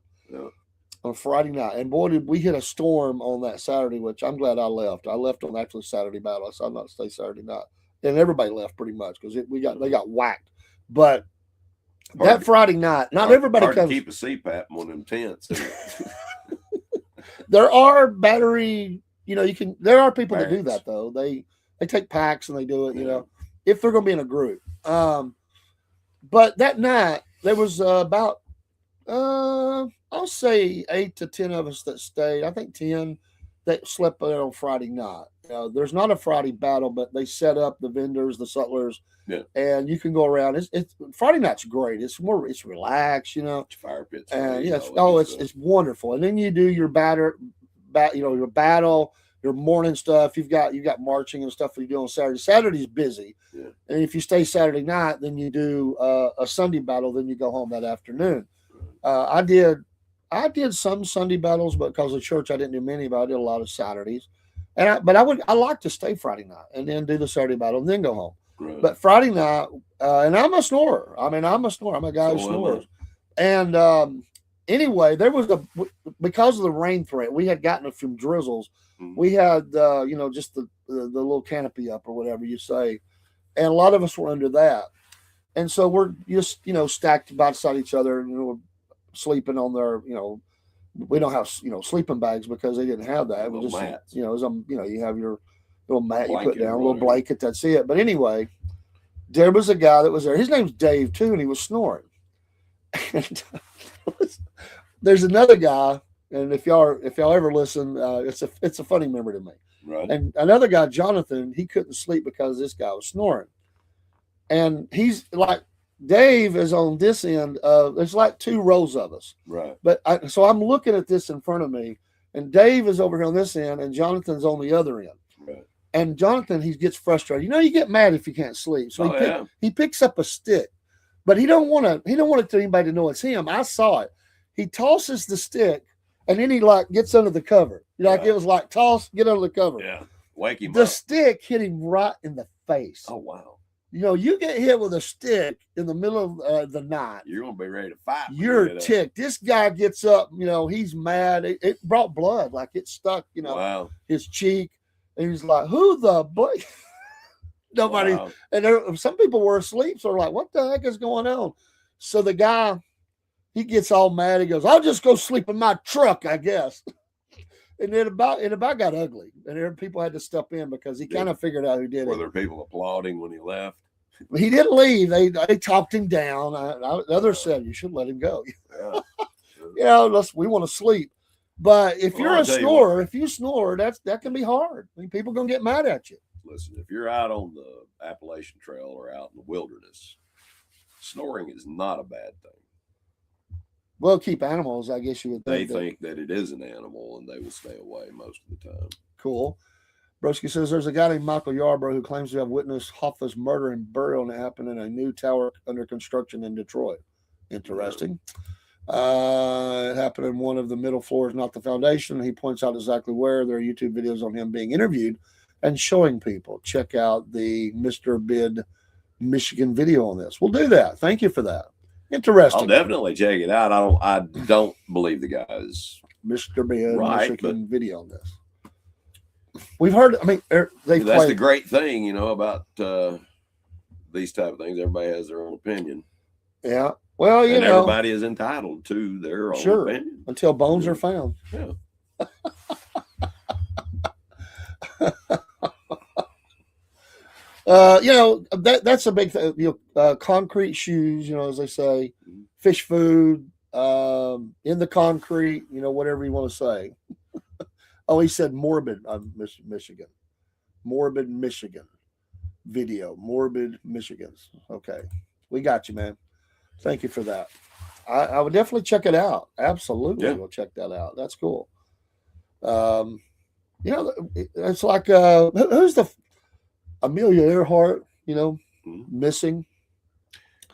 on Friday night, and boy, did we hit a storm on that Saturday, which I'm glad I left. I left on actually Saturday battle. I decided not to stay Saturday night, and everybody left pretty much because they got whacked, but. That Friday night, not everybody hard comes. To keep a CPAP on them tents. There are battery, there are people that do that though. They take packs and they do it, if they're going to be in a group. But that night there was about I'll say 8 to 10 of us that stayed. I think 10 that slept there on Friday night. There's not a Friday battle, but they set up the vendors, the sutlers, Yeah. and you can go around. It's Friday night's great. It's relaxed, Fire pits. and free, yes, all that good it's stuff. it's wonderful. And then you do your your battle, your morning stuff. You've got marching and stuff that you do on Saturday. Saturday's busy, Yeah. and if you stay Saturday night, then you do a Sunday battle. Then you go home that afternoon. I did some Sunday battles, but because of church, I didn't do many. But I did a lot of Saturdays, but I like to stay Friday night and then do the Saturday battle and then go home. Right. But Friday night, and I'm a snorer. I mean, I'm a snorer. I'm a guy who So am I. snores. And anyway, there was because of the rain threat, we had gotten a few drizzles. Mhm. We had just the little canopy up or whatever you say, and a lot of us were under that. And so we're just stacked beside each other, and we're sleeping on their we don't have sleeping bags because they didn't have that. It was Little just mats. you have your little mat you put Blanket or down, a little whatever. blanket. That's it. But anyway, there was a guy that was there. His name's Dave too, and he was snoring. And there's another guy, and if y'all ever listen, it's a funny memory to me. Right. And another guy, Jonathan, he couldn't sleep because this guy was snoring, and he's like Dave is on this end of. There's like two rows of us, Right. but so I'm looking at this in front of me, and Dave is over here on this end, and Jonathan's on the other end. Right. And Jonathan, he gets frustrated. You get mad if you can't sleep, so Oh, he picks up a stick, but he don't want it to anybody to know it's him. I saw it. He tosses the stick, and then he like gets under the cover. Like Yeah. it was like toss, get under the cover. Yeah. Wake him The up. stick hit him right in the face. Oh wow. You get hit with a stick in the middle of the night. You're gonna be ready to fight. when you You're get up. ticked. This guy gets up. He's mad. It brought blood, like it stuck. Wow. His cheek, and he's like, "Who the boy?" Nobody. Wow. And some people were asleep, so they're like, "What the heck is going on?" So the guy, he gets all mad. He goes, "I'll just go sleep in my truck, I guess." And it about got ugly, and there people had to step in because he kind of figured out who did Were it. there people applauding when he left? He didn't leave. They talked him down. The others said, "You should let him go." Yeah. We want to sleep. But if Well, you're I'll a tell you snorer, if you snore, that can be hard. I mean, people gonna get mad at you. Listen, if you're out on the Appalachian Trail or out in the wilderness, snoring is not a bad thing. Well, keep animals, I guess you would They think. think that it is an animal and they will stay away most of the time. Cool. Broski says there's a guy named Michael Yarbrough who claims to have witnessed Hoffa's murder and burial, and it happened in a new tower under construction in Detroit. Interesting. It happened in one of the middle floors, not the foundation. He points out exactly where. There are YouTube videos on him being interviewed and showing people. Check out the Mr. Bid Michigan video on this. We'll do that. Thank you for that. Interesting. I'll definitely check it out. I don't believe the guy's Mr. Bid Right, Michigan video on this. We've heard. I mean, they that's the play. great thing, about these type of things. Everybody has their own opinion. Yeah. Well, And everybody is entitled to their own Sure. opinion. Until bones are found. Yeah. That's a big thing. Concrete shoes, as they say, fish food, in the concrete, whatever you want to say. Oh, he said morbid, Michigan. Morbid, Michigan. Video. Morbid, Michigans. Okay. We got you, man. Thank you for that. I would definitely check it out. Absolutely. Yeah. We'll check that out. That's cool. It's like, who's the Amelia Earhart, missing.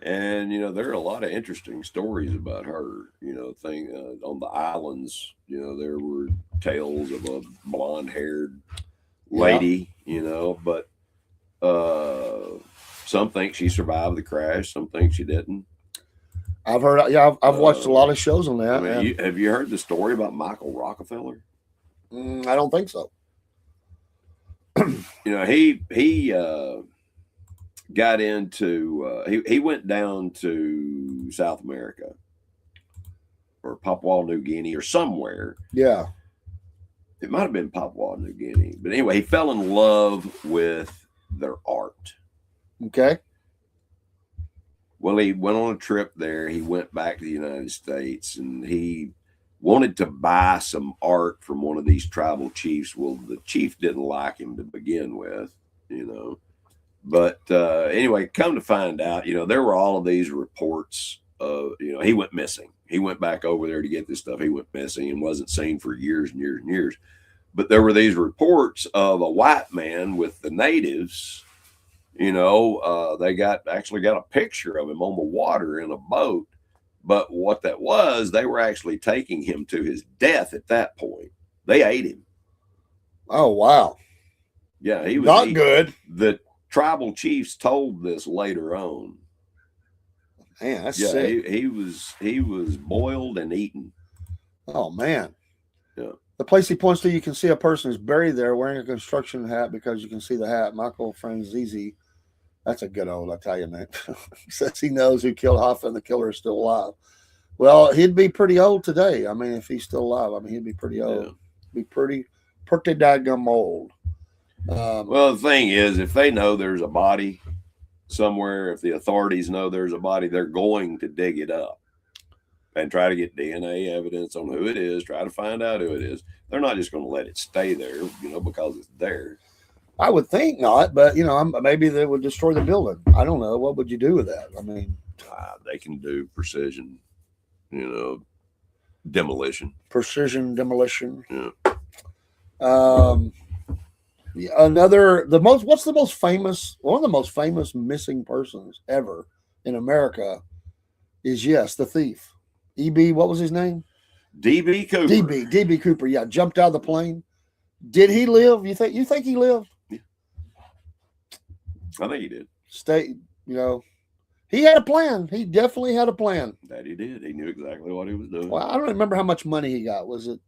And there are a lot of interesting stories about her. On the islands, there were tales of a blonde-haired lady. But some think she survived the crash. Some think she didn't. I've heard. Yeah, I've watched a lot of shows on that. I mean, have you heard the story about Michael Rockefeller? I don't think so. He got into he went down to South America or Papua New Guinea or somewhere. Yeah. It might have been Papua New Guinea, but anyway, he fell in love with their art. Okay. Well, he went on a trip there. He went back to the United States, and he wanted to buy some art from one of these tribal chiefs. Well, the chief didn't like him to begin with, you know. But anyway, come to find out, there were all of these reports of, he went missing. He went back over there to get this stuff. He went missing and wasn't seen for years and years and years. But there were these reports of a white man with the natives. They actually got a picture of him on the water in a boat. But what that was, they were actually taking him to his death at that point. They ate him. Oh, wow. Yeah, he was not good. The tribal chiefs told this later on. Man, that's sick. He was boiled and eaten. Oh, man. Yeah. The place he points to, you can see a person is buried there wearing a construction hat because you can see the hat. Michael Franzese, that's a good old Italian name. Says he knows who killed Hoffa and the killer is still alive. Well, he'd be pretty old today. I mean, if he's still alive, he'd be pretty old. Yeah. Be pretty daggum old. Well, the thing is, if they know there's a body somewhere, if the authorities know there's a body, they're going to dig it up and try to get DNA evidence on who it is, try to find out who it is. They're not just going to let it stay there, because it's there. I would think not, but, maybe they would destroy the building. I don't know. What would you do with that? I mean, they can do precision, demolition. Precision demolition. Yeah. One of the most famous missing persons ever in America is, yes, the thief. E.B., what was his name? D.B. Cooper. D.B. Cooper, yeah, jumped out of the plane. Did he live? You think he lived? Yeah. I think he did. He had a plan. He definitely had a plan. That he did. He knew exactly what he was doing. Well, I don't remember how much money he got. Was it?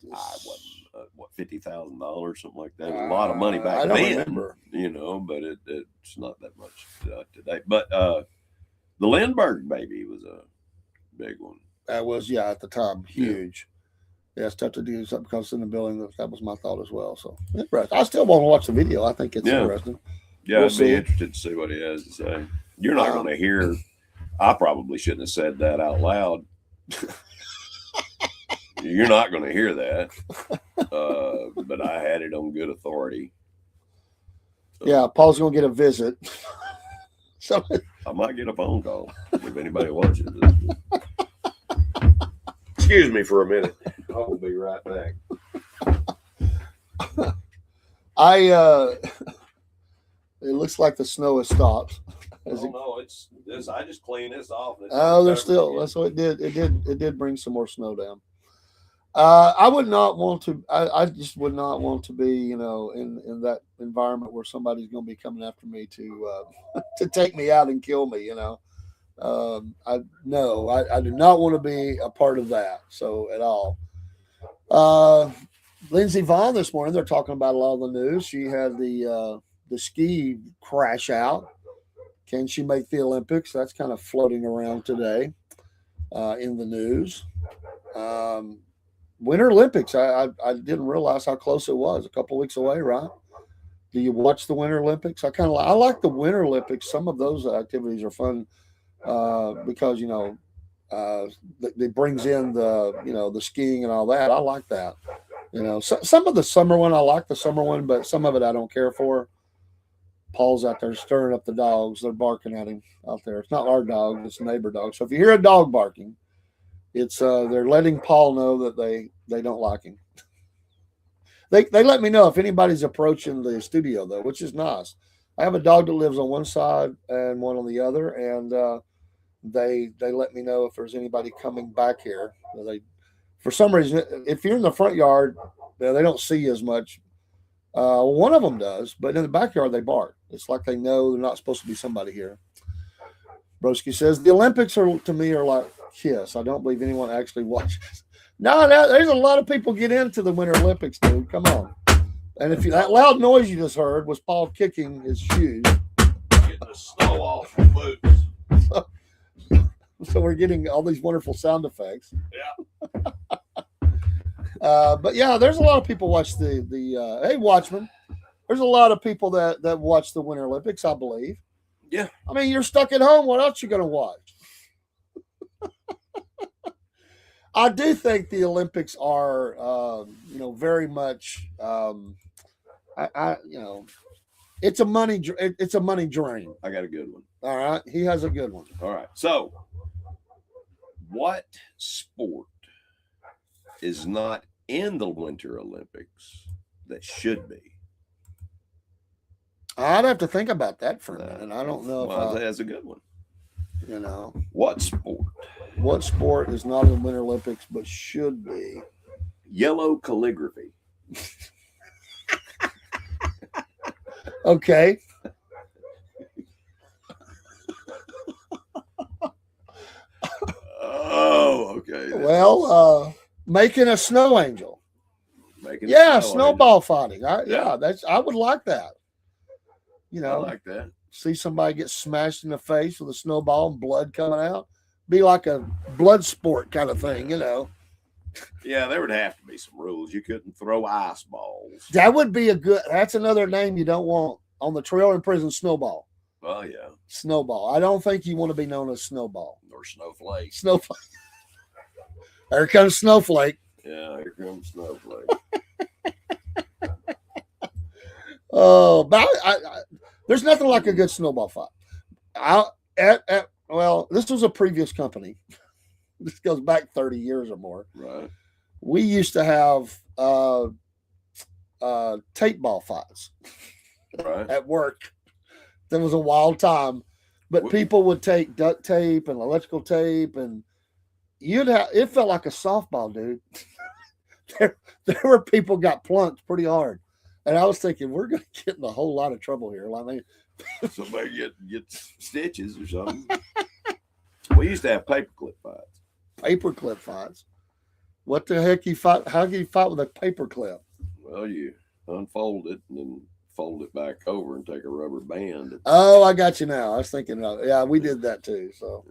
$50,000, something like that. A lot of money back then. I don't remember. But it's not that much today. But the Lindbergh baby was a big one. That was, at the time, huge. Yeah, it's tough to do something because it's in the building. That was my thought as well. So, interesting. I still want to watch the video. I think it's interesting. Yeah, I'd be interested to see what he has to say. You're not going to hear. I probably shouldn't have said that out loud. You're not going to hear that. But I had it on good authority. So, yeah, Paul's going to get a visit. So I might get a phone call if anybody watches this. Excuse me for a minute. I will be right back. It looks like the snow has stopped. No, it's this. I just cleaned this off. There's still. That's what it did. It did bring some more snow down. I would not want to. I just would not want to be, in that environment where somebody's going to be coming after me to take me out and kill me. I do not want to be a part of that. So at all. Lindsey Vonn this morning, they're talking about a lot of the news. She had the ski crash out. Can she make the Olympics? That's kind of floating around today in the news. Winter Olympics, I didn't realize how close it was. A couple weeks away, right? Do you watch the Winter Olympics? I like the Winter Olympics. Some of those activities are fun because it brings in the skiing and all that. I like that. Some of the summer one, I like the summer one, but some of it I don't care for. Paul's out there stirring up the dogs. They're barking at him out there. It's not our dog, it's a neighbor dog. So if you hear a dog barking, it's they're letting Paul know that they don't like him. They let me know if anybody's approaching the studio though, which is nice. I have a dog that lives on one side and one on the other, and they let me know if there's anybody coming back here. For some reason, if you're in the front yard, they don't see you as much. One of them does, but in the backyard they bark. It's like they know they're not supposed to be somebody here. Broski says the Olympics to me are like Kiss. I don't believe anyone actually watches. No, there's a lot of people get into the Winter Olympics, dude. Come on. And if that loud noise you just heard was Paul kicking his shoes. Getting the snow off your boots. So we're getting all these wonderful sound effects. Yeah. But yeah, there's a lot of people watch the hey Watchman. There's a lot of people that watch the Winter Olympics, I believe. Yeah. I mean, you're stuck at home. What else you gonna watch? I do think the Olympics are, very much. It's a it's a money drain. I got a good one. All right, he has a good one. All right. So, what sport is not in the Winter Olympics that should be? I'd have to think about that for a minute. I don't know Well, if that's a good one. What sport is not in the Winter Olympics but should be? Yellow calligraphy. Okay. Oh, okay. Well, making a snow angel. Snowball fighting. I would like that. I like that. See somebody get smashed in the face with a snowball and blood coming out. Be like a blood sport kind of thing, Yeah, there would have to be some rules. You couldn't throw ice balls. That would be that's another name you don't want on the trail in prison. Snowball. Oh, yeah. Snowball. I don't think you want to be known as Snowball. Or Snowflake. Snowflake. There comes Snowflake. Yeah, here comes Snowflake. Oh, but there's nothing like a good snowball fight. This was a previous company. This goes back 30 years or more. Right. We used to have tape ball fights at work. There was a wild time, but people would take duct tape and electrical tape, and it felt like a softball, dude. there were people got plunked pretty hard, and I was thinking we're going to get in a whole lot of trouble here. I mean, somebody get stitches or something. We used to have paperclip fights. Paperclip fights. What the heck you fight? How can you fight with a paperclip? Well, you unfold it and then fold it back over and take a rubber band. Oh, I got you now. I was thinking, we did that too. So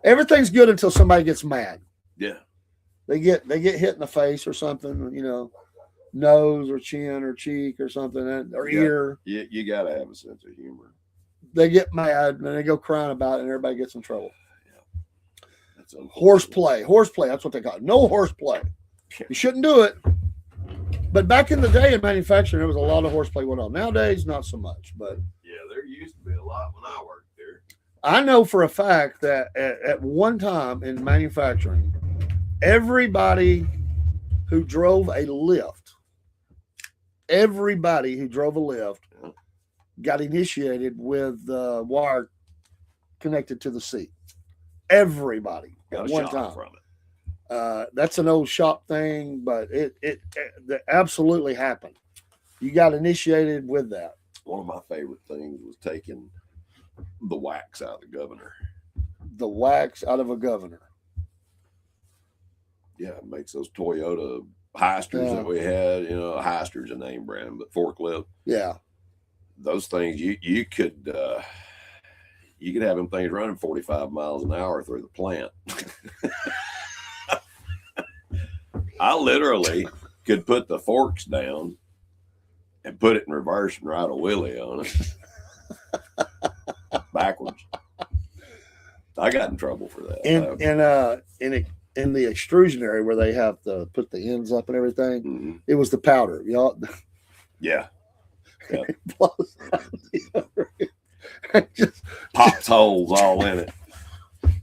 everything's good until somebody gets mad. Yeah, they get hit in the face or something. Nose or chin or cheek or something or ear. You got to have a sense of humor. They get mad and they go crying about it, and everybody gets in trouble. Yeah, that's horseplay. That's what they call it. No horseplay. You shouldn't do it. But back in the day in manufacturing, there was a lot of horseplay went on. Nowadays, not so much. But yeah, there used to be a lot when I worked there. I know for a fact that at one time in manufacturing, everybody who drove a lift, got initiated with wire connected to the seat. Everybody at one time. From it. That's an old shop thing, but it absolutely happened. You got initiated with that. One of my favorite things was taking the wax out of the governor. The wax out of a governor. Yeah, it makes those Toyota Heisters that we had. Heister's a name brand, but forklift. Yeah. Those things you could have them things running 45 miles an hour through the plant. I literally could put the forks down and put it in reverse and ride a wheelie on it backwards. I got in trouble for that. In the extrusion area where they have to put the ends up and everything, It was the powder, y'all. Yeah. It blows out it just pops holes all in it.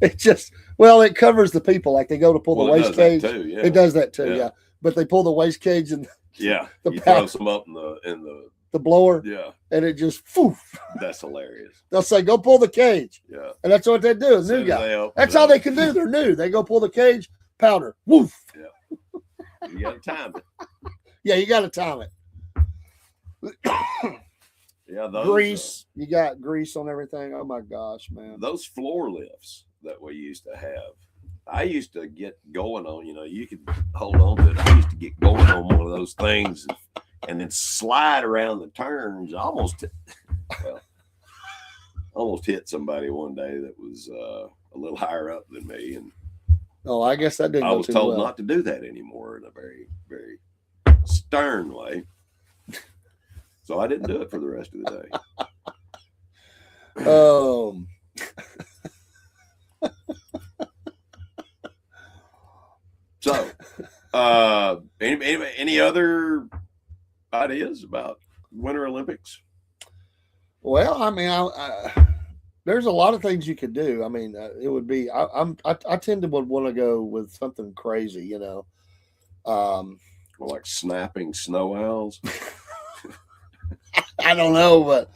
It covers the people. Like they go to pull the waste cage. Too, yeah. It does that too, yeah. But they pull the waste cage and you throw some up in the blower. Yeah. And it just poof. That's hilarious. They'll say, go pull the cage. Yeah. And that's what they do. New guy. That's all they can do. They're new. They go pull the cage, powder. Woof. Yeah. You gotta time it. Yeah, you gotta time it. Yeah, grease. You got grease on everything. Oh my gosh, man. Those floor lifts that we used to have. I used to get going on, you could hold on to it. I used to get going on one of those things and then slide around the turns. Almost hit somebody one day that was a little higher up than me. And I guess that didn't. I was told not to do that anymore in a very, very stern way. So I didn't do it for the rest of the day. So, any other ideas about Winter Olympics? Well, I mean, there's a lot of things you could do. I mean, it would be. I tend to would want to go with something crazy, you know. Like snapping snow owls. I don't know, but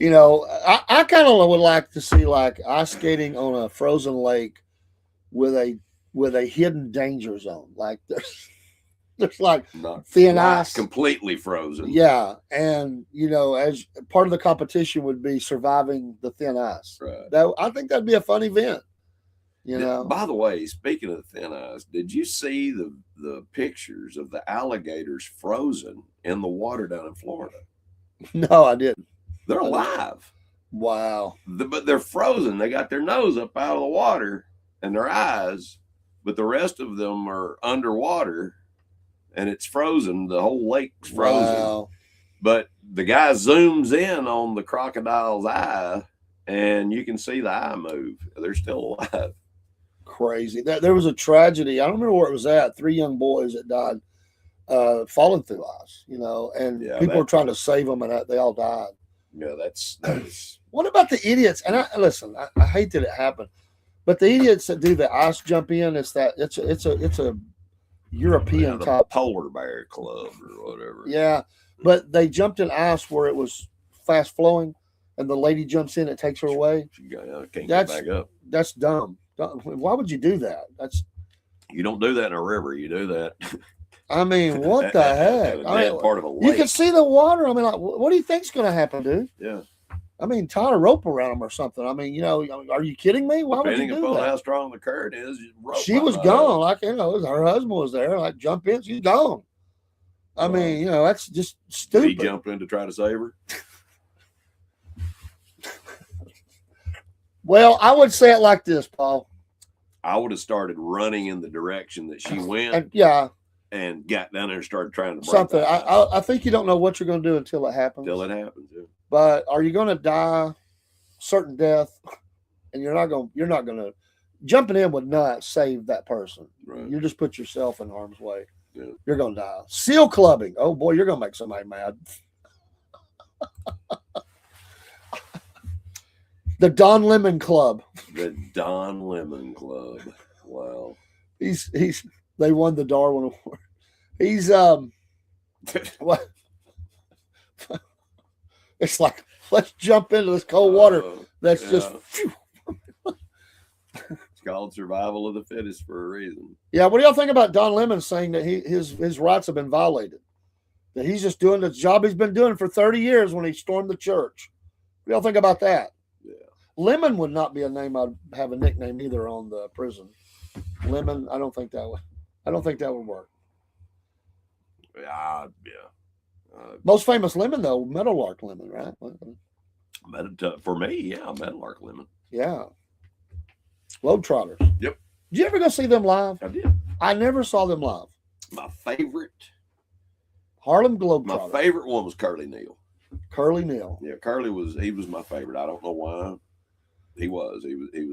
you know, I kind of would like to see like ice skating on a frozen lake with a hidden danger zone. Like there's like Not thin not ice. completely frozen. Yeah, and you know, as part of the competition would be surviving the thin ice. Right. That I think that'd be a fun event. You know, By the way, speaking of thin ice, did you see the pictures of the alligators frozen in the water down in Florida? no, I didn't. They're alive, Wow, but they're frozen. They got their nose up out of the water and their eyes, but the rest of them are underwater, and it's frozen. The whole lake's frozen. wow. But the guy zooms in on the crocodile's eye, and you can see the eye move. They're still alive. Crazy. There was a tragedy. I don't remember where it was at. 3 young boys that died falling through ice. You know, and Yeah, people were trying to save them, and they all died. Yeah, that's What about the idiots? And listen, I hate that it happened, but the idiots that do the ice jump in, it's a European the type. polar bear club or whatever. Yeah, but they jumped in ice where it was fast flowing, and the lady jumps in, it takes her away. Can't That's- get back up. That's dumb. Why would you do that? That's. You don't do that in a river. You do that. I mean, what the heck? At a I dead mean, part of a lake. you can see the water. I mean, like, what do you think's going to happen, dude? Yeah. I mean, tie a rope around them or something. I mean, you know, are you kidding me? Why would you Depending do upon that? how strong the current is, She was gone. Like, you know, her husband was there. Like, jump in, she's gone. I mean, you know, that's just Did stupid. he jump in to try to save her? Well, I would say it like this, Paul. I would have started running in the direction that she went And yeah, and got down there and started trying to break something. the ice I think you don't know what you're going to do until it happens. until it happens. Yeah. But are you going to die certain death? And you're not going to jumping in would not save that person. Right. You just put yourself in harm's way. Yeah. You're going to die. Seal clubbing. Oh boy, you're going to make somebody mad. The Don Lemon Club. The Don Lemon Club. Wow. They won the Darwin Award. He's what? It's like, let's jump into this cold water. That's just phew. It's called survival of the fittest for a reason. Yeah. What do y'all think about Don Lemon saying that his rights have been violated? That he's just doing the job he's been doing for 30 years when he stormed the church. What do y'all think about that? Yeah. Lemon would not be a name I'd have a nickname either on the prison. Lemon, I don't think that would work. Yeah. Most famous lemon though, Meadowlark Lemon, right? For me, yeah, Meadowlark Lemon. Yeah. Globetrotters. Yep. Did you ever go see them live? I did. I never saw them live. My favorite Harlem Globetrotters. My favorite one was Curly Neal. Curly Neal. Yeah, Curly was my favorite. I don't know why. He was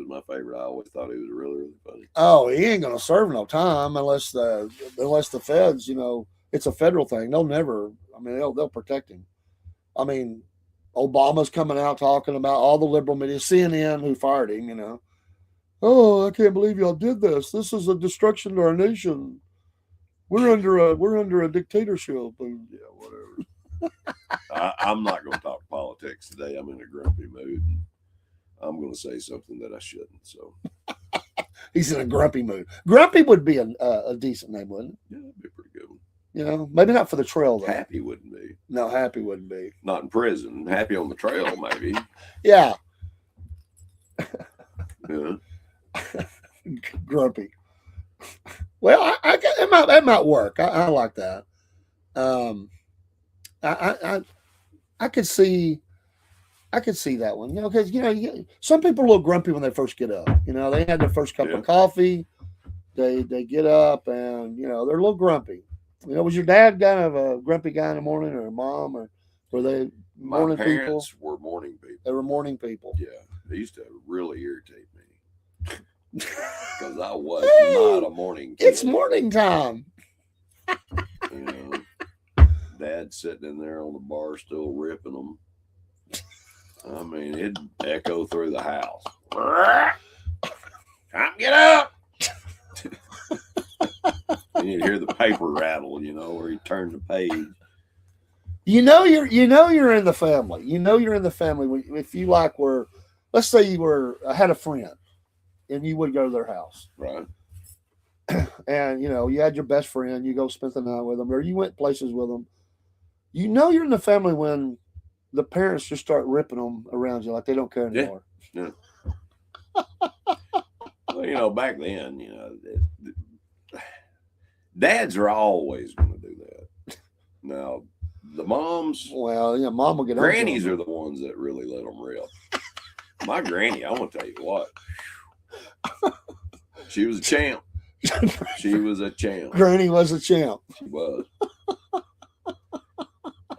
my favorite. I always thought he was really, really funny. Oh, he ain't gonna serve no time unless the feds, you know, it's a federal thing. They'll protect him. I mean, Obama's coming out talking about all the liberal media, CNN who fired him, you know. Oh, I can't believe y'all did this. This is a destruction to our nation. We're under a dictatorship. And Yeah, whatever. I'm not going to talk politics today. I'm in a grumpy mood. I'm going to say something that I shouldn't. So he's in a grumpy mood. Grumpy would be a decent name, wouldn't it? yeah, that'd be a pretty good one. You know, maybe not for the trail though. Happy wouldn't be. No, happy wouldn't be. Not in prison. Happy on the trail, maybe. Yeah, Yeah. grumpy. Well, it might work. I like that. I could see that one. You know, because you know, some people are a little grumpy when they first get up. You know, they had their first cup of coffee. They get up and you know they're a little grumpy. You know, was your dad kind of a grumpy guy in the morning, or mom, or were they morning My people? parents were morning people. They were morning people. Yeah, they used to really irritate me. because I was Hey, not a morning kid. It's morning time. You know, Dad sitting in there on the bar still ripping them. I mean, it'd echo through the house. Time to get up. And you'd hear the paper rattle, you know, where he turned the page. You're in the family. You're in the family if you like were, let's say had a friend, and you would go to their house, Right. and you had your best friend. You go spend the night with them, or you went places with them. You're in the family when the parents just start ripping them around you like they don't care anymore. Yeah. Well, back then, dads are always going to do that. Now, the moms, Well, mom will get on to grannies them. are the ones that really let them rip. My granny, I want to tell you what, she was a champ. She was a champ. Granny was a champ. She was.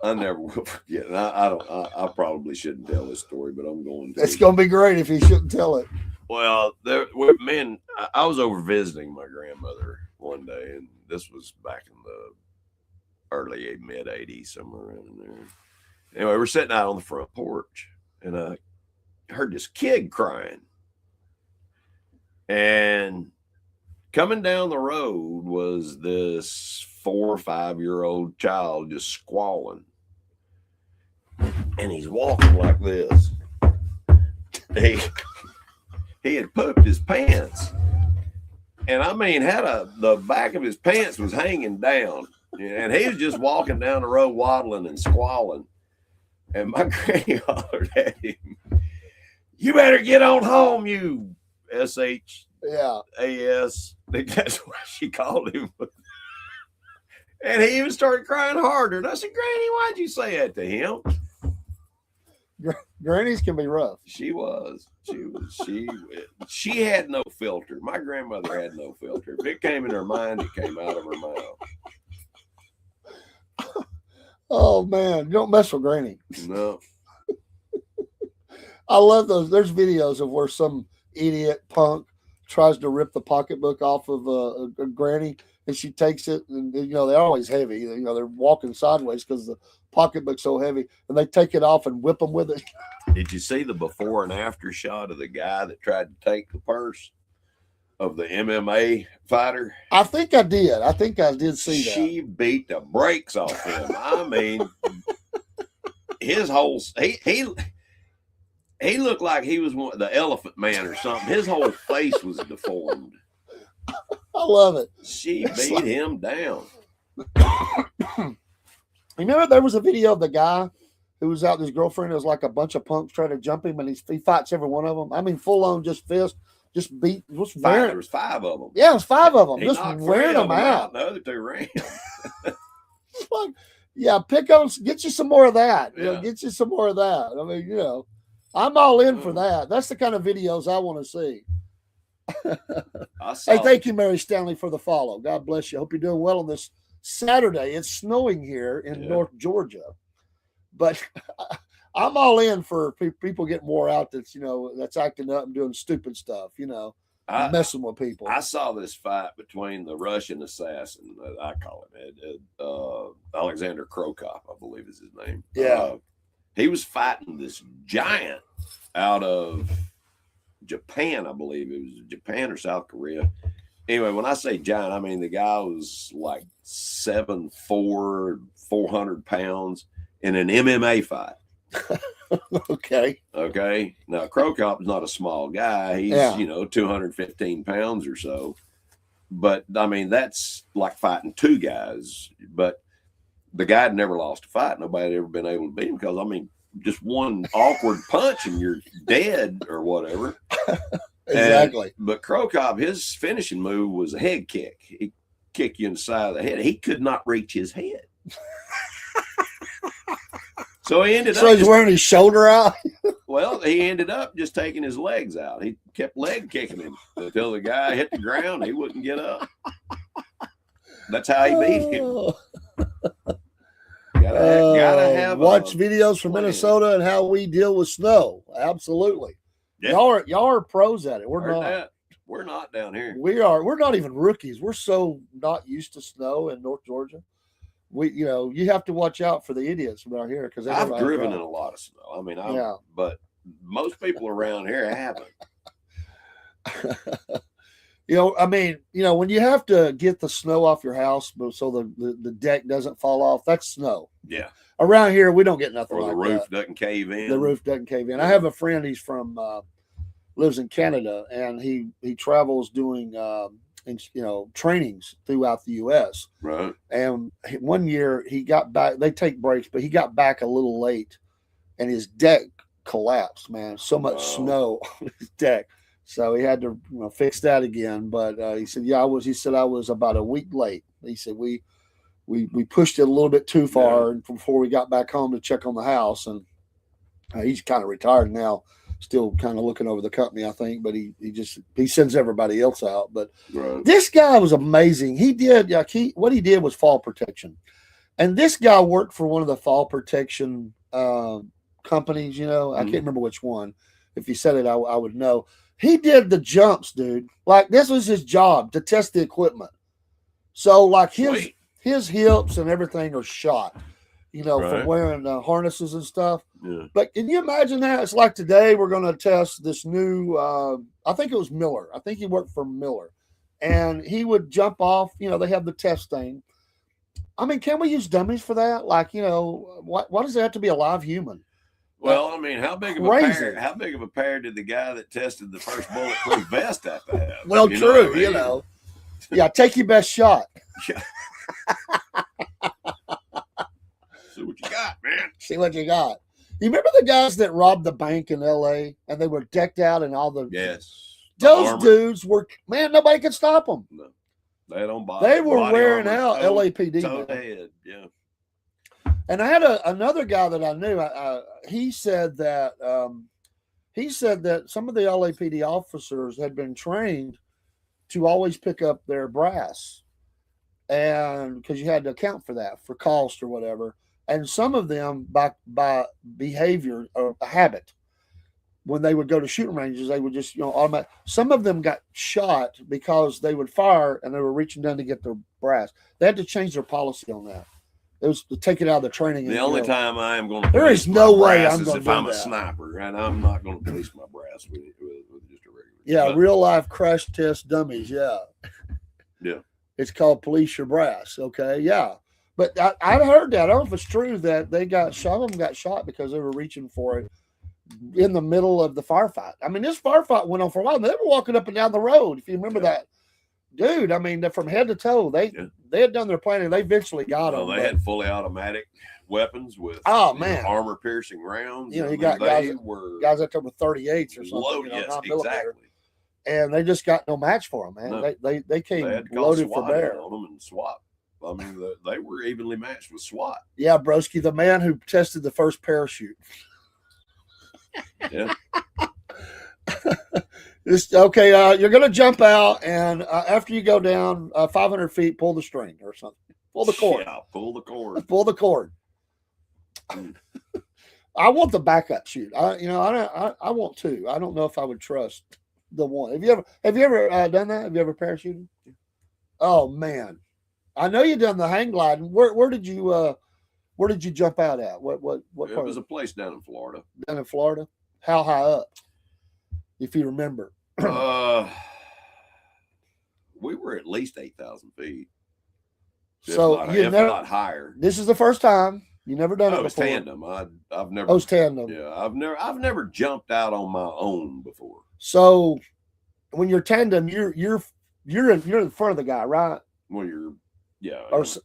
I never will forget. And I probably shouldn't tell this story, but I'm going to. It's going to be great if you shouldn't tell it. Well, I was over visiting my grandmother one day, and this was back in the early mid 80s, somewhere around in there. Anyway, we're sitting out on the front porch, and I heard this kid crying. And coming down the road was this 4 or 5-year-old child just squalling. And he's walking like this. He had pooped his pants. And I mean, the back of his pants was hanging down. And he was just walking down the road, waddling and squalling. And my granny hollered at him, "You better get on home, you SHAS." Yeah. I think that's what she called him. And he even started crying harder. And I said, "Granny, why'd you say that to him?" Grannies can be rough. She had no filter. My grandmother had no filter. If it came in her mind, it came out of her mouth. Oh man, you don't mess with Granny. No. I love those. There's videos of where some idiot punk tries to rip the pocketbook off of a granny, and she takes it, and they're always heavy. They're walking sideways because the pocketbook's so heavy, and they take it off and whip them with it. Did you see the before and after shot of the guy that tried to take the purse of the MMA fighter? I think I did. I see that. She beat the brakes off him. I mean, his whole he looked like he was the Elephant Man or something. His whole face was deformed. I love it. She beat him down. Remember, there was a video of the guy who was out with his girlfriend. It was like a bunch of punks trying to jump him, and he fights every one of them. I mean, full on, just fist, just beat. There was 5 of them. Yeah, it was 5 of them. He Just knocked wearing 3 of them out. The other 2 ran. Yeah, pick on, get you some more of that. Yeah. Get you some more of that. I mean, I'm all in for that. That's the kind of videos I want to see. Hey, thank you, Mary Stanley, for the follow. God bless you. Hope you're doing well on this Saturday. It's snowing here in North Georgia, but I'm all in for people getting more out that's acting up and doing stupid stuff, messing with people. I saw this fight between the Russian assassin, I call him Alexander Krokop, I believe is his name. Yeah. He was fighting this giant out of Japan, I believe. It was Japan or South Korea. Anyway, when I say giant, I mean the guy was like 7'4", 400 pounds in an MMA fight. Okay. Now, Krokop is not a small guy. He's, 215 pounds or so. But, I mean, that's like fighting 2 guys. But the guy had never lost a fight. Nobody had ever been able to beat him because, I mean, just one awkward punch and you're dead or whatever. Exactly. But Krokop, his finishing move was a head kick. He kicked you in the side of the head. He could not reach his head. So he ended up. So he's wearing his shoulder out? Well, he ended up just taking his legs out. He kept leg kicking him until the guy hit the ground. He wouldn't get up. That's how he beat him. Gotta have watch videos from Minnesota and how we deal with snow. Absolutely. Yeah. Y'all are pros at it. We're not. We're not down here. We're not even rookies. We're so not used to snow in North Georgia. You have to watch out for the idiots around here because I've driven in a lot of snow. I mean, but most people around here haven't. When you have to get the snow off your house so the deck doesn't fall off, that's snow. Yeah. Around here, we don't get nothing or like the roof that. doesn't cave in. The roof doesn't cave in. I have a friend. He's from lives in Canada, and he travels doing trainings throughout the U.S. Right. And one year he got back. They take breaks, but he got back a little late, and his deck collapsed. Man, so much snow on his deck, so he had to fix that again. But he said, "Yeah, I was." He said, "I was about a week late." He said, "We pushed it a little bit too far before we got back home to check on the house." And he's kind of retired now. Still kind of looking over the company, I think, but he sends everybody else out. But this guy was amazing. What he did was fall protection, and this guy worked for one of the fall protection companies. I can't remember which one. If he said it, I would know. He did the jumps, dude. Like this was his job to test the equipment. So like his hips and everything are shot. From wearing harnesses and stuff. Yeah. But can you imagine that? It's like today we're going to test this new, I think it was Miller. I think he worked for Miller. And he would jump off, they have the test thing. I mean, can we use dummies for that? Like, why does it have to be a live human? Well, I mean, how big of a pair did the guy that tested the first bulletproof vest have to have? Well, true, Yeah, take your best shot. Yeah. See what you got, man. See what you got. You remember the guys that robbed the bank in L.A. and they were decked out in all the those dudes were nobody could stop them. No, they don't bother. They were wearing out LAPD. Head. Yeah. And I had another guy that I knew. He said that some of the LAPD officers had been trained to always pick up their brass, and because you had to account for that for cost or whatever. And some of them, by behavior or habit, when they would go to shooting ranges, they would just, automatic. Some of them got shot because they would fire and they were reaching down to get their brass. They had to change their policy on that. It was to take it out of the training. The only time I am going to there is no way I'm going to if I'm a sniper, and I'm not going to police my brass with just a regular. Yeah, real life crash test dummies. Yeah. Yeah. It's called police your brass. Okay. Yeah. But I heard that. I don't know if it's true that some of them got shot because they were reaching for it in the middle of the firefight. I mean, this firefight went on for a while. They were walking up and down the road. If you remember that, dude. I mean, from head to toe, they had done their planning. They eventually got them. They had fully automatic weapons with armor piercing rounds. You got guys out there with 38s or something. Loaded, exactly. And they just got no match for them, man. No. They came loaded for bear on them and swap. I mean, they were evenly matched with SWAT. Yeah, broski, the man who tested the first parachute. Yeah. You're going to jump out, and after you go down 500 feet, pull the string or something. Pull the cord. Yeah, pull the cord. Pull the cord. I want the backup chute. I want two. I don't know if I would trust the one. Have you ever done that? Have you ever parachuted? Oh man. I know you done the hang gliding. Where did you jump out at? What part? It was a place down in Florida. Down in Florida? How high up? If you remember. We were at least 8,000 feet. If not higher. This is the first time. You never done it before. Tandem. I've never. Oh, it's tandem. Yeah, I've never jumped out on my own before. So when you're tandem, you're in front of the guy, right? Well, you're He's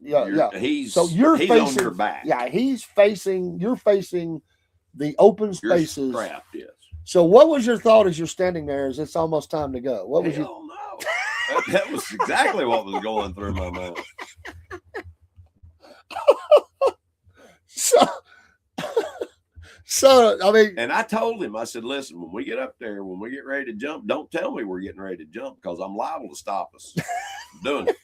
facing on your back. Yeah, you're facing the open spaces. You're strapped, yes. So what was your thought as you're standing there as it's almost time to go? What was no. That was exactly what was going through my mind. So I mean, and I told him, I said, listen, when we get up there, when we get ready to jump, don't tell me we're getting ready to jump because I'm liable to stop us from doing it.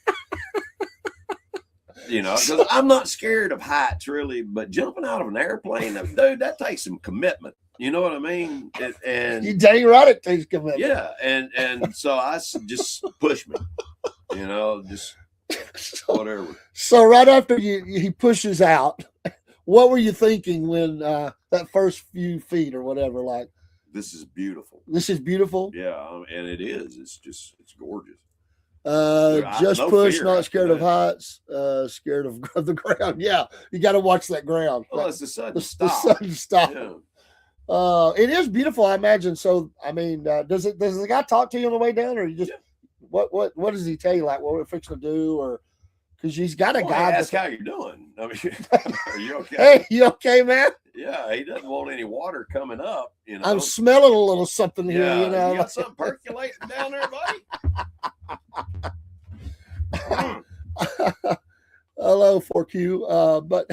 Because I'm not scared of heights really, but jumping out of an airplane, dude, that takes some commitment. You know what I mean? And You dang right it takes commitment. yeah, and so just push me, just whatever. So right after he pushes out, what were you thinking when that first few feet or whatever? Like, This is beautiful. this is beautiful. Yeah, and it is. It's gorgeous. Just no push, fear not after scared of that. heights, scared of the ground. Yeah, you got to watch that ground. Well, it's the sudden the stop. sudden stop. Yeah. It is beautiful, I imagine. So, I mean, does the guy talk to you on the way down, or you just what does he tell you, like what we're fixing to do, or because he's got a guy. Ask how you're doing. I mean, are you okay? Hey, you okay, man? Yeah, he doesn't want any water coming up. I'm smelling a little something here. Yeah, You know, you got something percolating down there, buddy. Hello, 4Q. But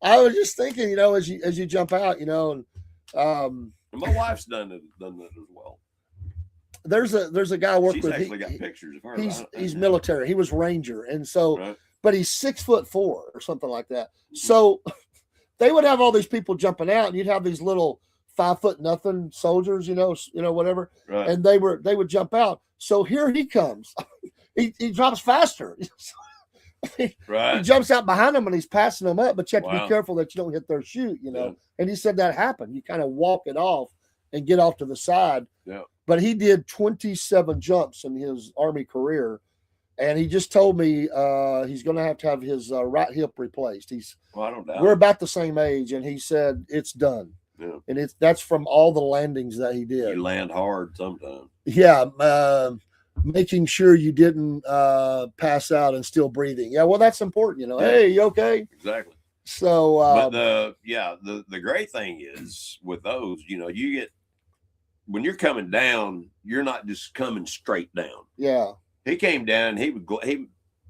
I was just thinking, as you jump out, and My wife's done that as well. there's a guy I work She's with. actually got pictures of her. He's military. He was Ranger, and so, Right. but he's 6'4" or something like that. So they would have all these people jumping out, and you'd have these little 5 nothing soldiers, whatever, Right. and they would jump out. So here he comes. he drops faster. Right. He jumps out behind them and he's passing them up, but you have to Wow. be careful that you don't hit their chute, Yeah. And he said that happened. You kind of walk it off and get off to the side. Yeah. But he did 27 jumps in his Army career, and he just told me he's going to have his right hip replaced. Well, I don't doubt. We're about the same age, and he said it's done. Yeah. And that's from all the landings that he did. You land hard sometimes. Yeah, making sure you didn't pass out and still breathing. Yeah, well, that's important. Yeah. Hey, you okay? Exactly. So, But the great thing is with those, you get when you're coming down, you're not just coming straight down. yeah. He came down, he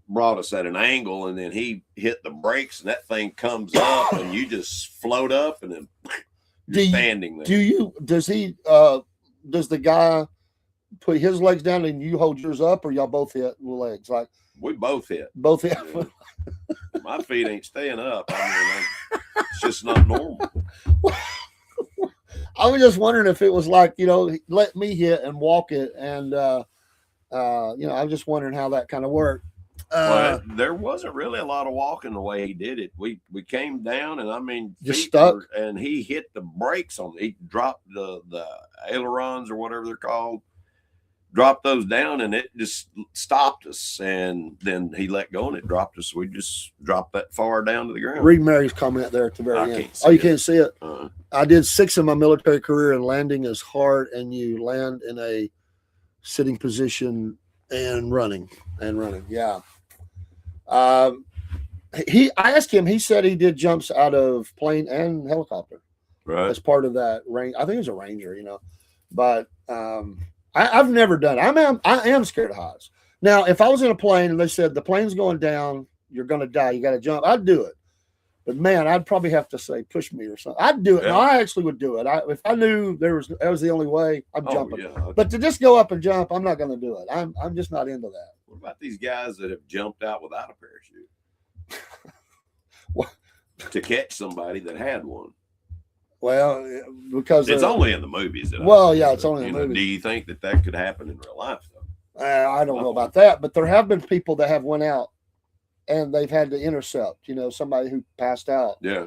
brought us at an angle, and then he hit the brakes, and that thing comes up, and you just float up, and then you're standing there. Does the guy put his legs down and you hold yours up, or y'all both hit the legs? Like We both hit. both hit. Yeah. My feet ain't staying up. I mean, it's just not normal. I was just wondering if it was like, let me hit and walk it. And, I was just wondering how that kind of worked. Well, there wasn't really a lot of walking the way he did it. We came down, and I mean, Just feet stuck? and he hit the brakes on. He dropped the ailerons or whatever they're called. Dropped those down, and it just stopped us. And then he let go, and it dropped us. We just dropped that far down to the ground. Read Mary's comment there at the very I end. can't see Oh, you it. can't see it. Uh, I did 6 in my military career, and landing is hard, and you land in a sitting position and running. Yeah. I asked him, he said he did jumps out of plane and helicopter right. as part of that range. I think it was a Ranger, but I've never done it. I am scared of heights. Now, if I was in a plane and they said the plane's going down, you're going to die, you got to jump, I'd do it. But man, I'd probably have to say push me or something. I'd do it. Yeah. No, I actually would do it. If I knew that was the only way, I'm jumping. Yeah. But to just go up and jump, I'm not going to do it. I'm just not into that. What about these guys that have jumped out without a parachute? What? To catch somebody that had one. Well, because It's only in the movies. That Well, I've yeah, seen it's it. only in the Do movies. you think that could happen in real life, though? I don't know about that, but there have been people that have went out and they've had to intercept. Somebody who passed out. Yeah.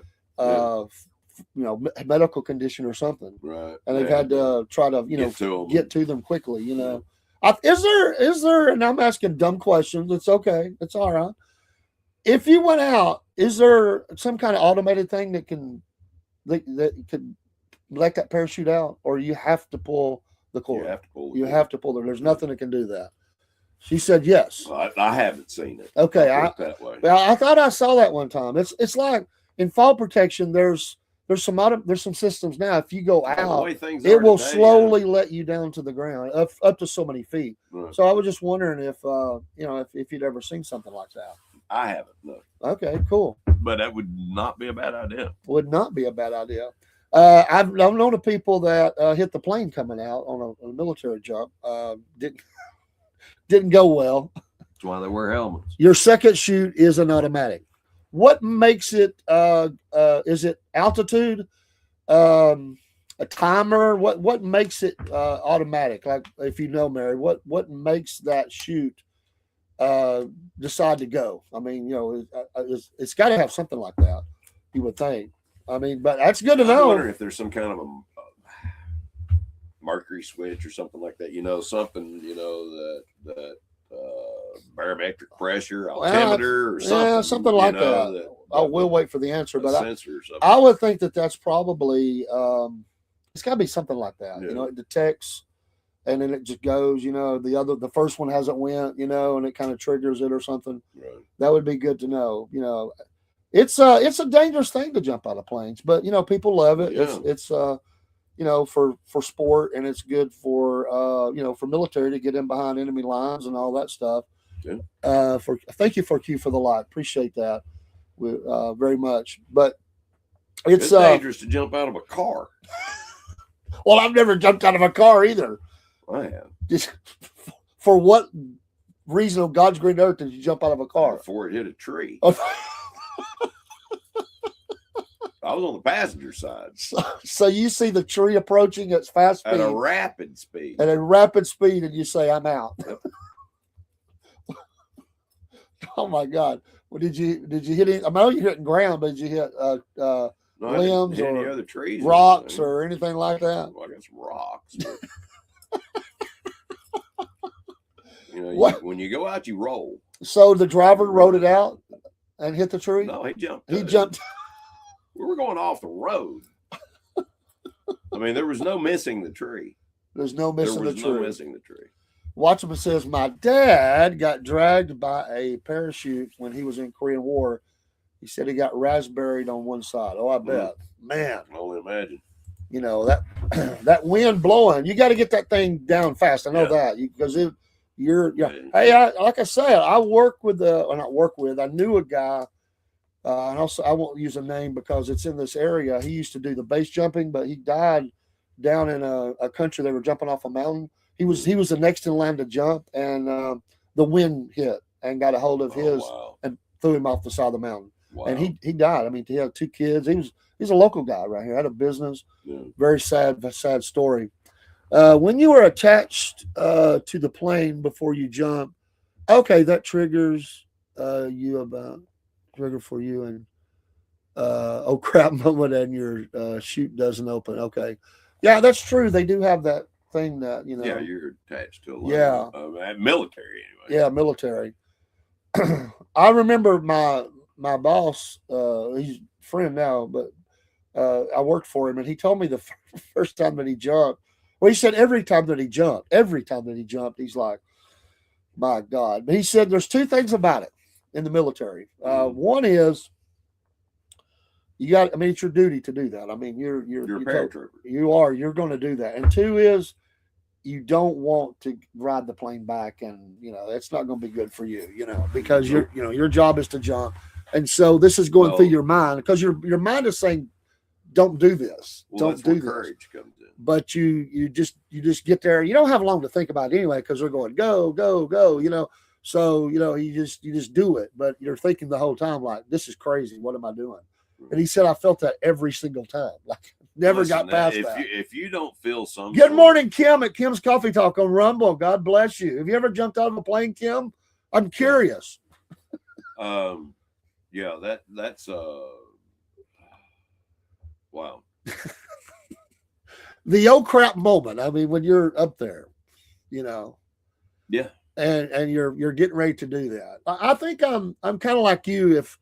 Medical condition or something, Right. and they've Yeah. had to try to get to them. get to them quickly. Is there? And I'm asking dumb questions. It's okay. It's all right. If you went out, is there some kind of automated thing that could let that parachute out, or you have to pull the cord? You have to pull. You have to pull it. There's nothing that can do that. She said yes. Well, I haven't seen it. Okay, I'll put it that way. Well, I thought I saw that one time. It's like in fall protection. There's some systems now. If you go The out, way things it are will today, slowly let you down to the ground up to so many feet. Right. So I was just wondering if if you'd ever seen something like that. I haven't. No. Okay, cool. But that would not be a bad idea. Would not be a bad idea. I've known of people that hit the plane coming out on a military jump. Didn't go well. That's why they wear helmets. Your second chute is an automatic. What makes it? Is it altitude? a timer? What makes it automatic? Like if you know, Mary, what makes that chute decide to go? I mean, it's got to have something like that. You would think. I mean, but that's good to I'm know. wondering if there's some kind of a mercury switch or something like that. Something that barometric pressure, altimeter, or something. Yeah, something like that. We'll wait for the answer, but sensor or something. I would think that's probably it's got to be something like that. Yeah. It detects, and then it just goes. The first one hasn't went. And it kind of triggers it or something. Right. That would be good to know. It's a dangerous thing to jump out of planes, but people love it. Yeah. It's for sport, and it's good for for military to get in behind enemy lines and all that stuff. Yeah. Thank you for Q for the lot. Appreciate that very much. But it's dangerous to jump out of a car. Well, I've never jumped out of a car either. I have. Just for what reason on God's green earth did you jump out of a car? Before it hit a tree. Oh. I was on the passenger side. So you see the tree approaching at fast speed. At a rapid speed. At a rapid speed, and you say, I'm out. Oh my God. Well, did you hit any? I know you hit ground, but did you hit limbs or any other trees rocks or anything like that? Well, I got some rocks. What? When you go out, you roll. So the driver rode it out and hit the tree? No, he jumped. He jumped. We were going off the road. I mean, there was no missing the tree. There's no missing the tree. No missing the tree. Watchman says, my dad got dragged by a parachute when he was in Korean War. He said he got raspberried on one side. Oh, I bet. Man. I can only imagine. That wind blowing. You got to get that thing down fast. I know that. Because you're. Hey, like I said, I knew a guy. And also, I won't use a name because it's in this area. He used to do the base jumping, but he died down in a country. They were jumping off a mountain. He was the next in line to jump, and the wind hit and got a hold of his and threw him off the side of the mountain. Wow. And he died. I mean, he had 2 kids. He's a local guy right here. Had a business. Yeah. Very sad story. When you are attached to the plane before you jump, okay, that triggers you about. Trigger for you and oh crap moment and your chute doesn't open. Okay, yeah, that's true. They do have that thing that Yeah, you're attached to a line. Yeah, military anyway. Yeah, military. I remember my boss. He's a friend now, but I worked for him, and he told me the first time that he jumped. Well, he said every time that he jumped, he's like, my God. But he said there's 2 things about it. In the military, one is it's your duty to do that. I mean, you're a paratrooper. You're going to do that. And 2 is you don't want to ride the plane back, and it's not going to be good for you, because your job is to jump, and so this is going through your mind because your mind is saying, don't do this, don't do this. Courage comes in. But you just get there. You don't have long to think about it anyway because they're going go go go. So, you just do it, but you're thinking the whole time, like, this is crazy. What am I doing? And he said, I felt that every single time. Like, never got past that. If you don't feel some. Good morning, Kim, at Kim's Coffee Talk on Rumble. God bless you. Have you ever jumped out of a plane, Kim? I'm curious. Yeah, that's wow. The old crap moment. I mean, when you're up there, Yeah. And you're getting ready to do that. I think I'm kind of like you. If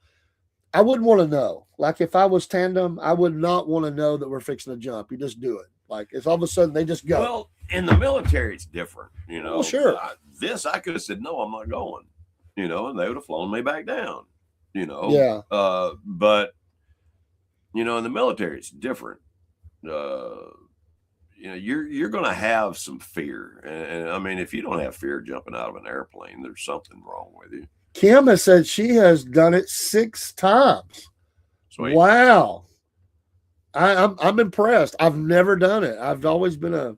I wouldn't want to know, like if I was tandem, I would not want to know that we're fixing to jump. You just do it. Like if all of a sudden they just go. Well, in the military, it's different. Well, sure. I could have said no, I'm not going. And they would have flown me back down. Yeah. But in the military, it's different. You're going to have some fear. And I mean, if you don't have fear jumping out of an airplane, there's something wrong with you. Kim has said she has done it 6 times. Sweet. Wow. I'm impressed. I've never done it. I've always been a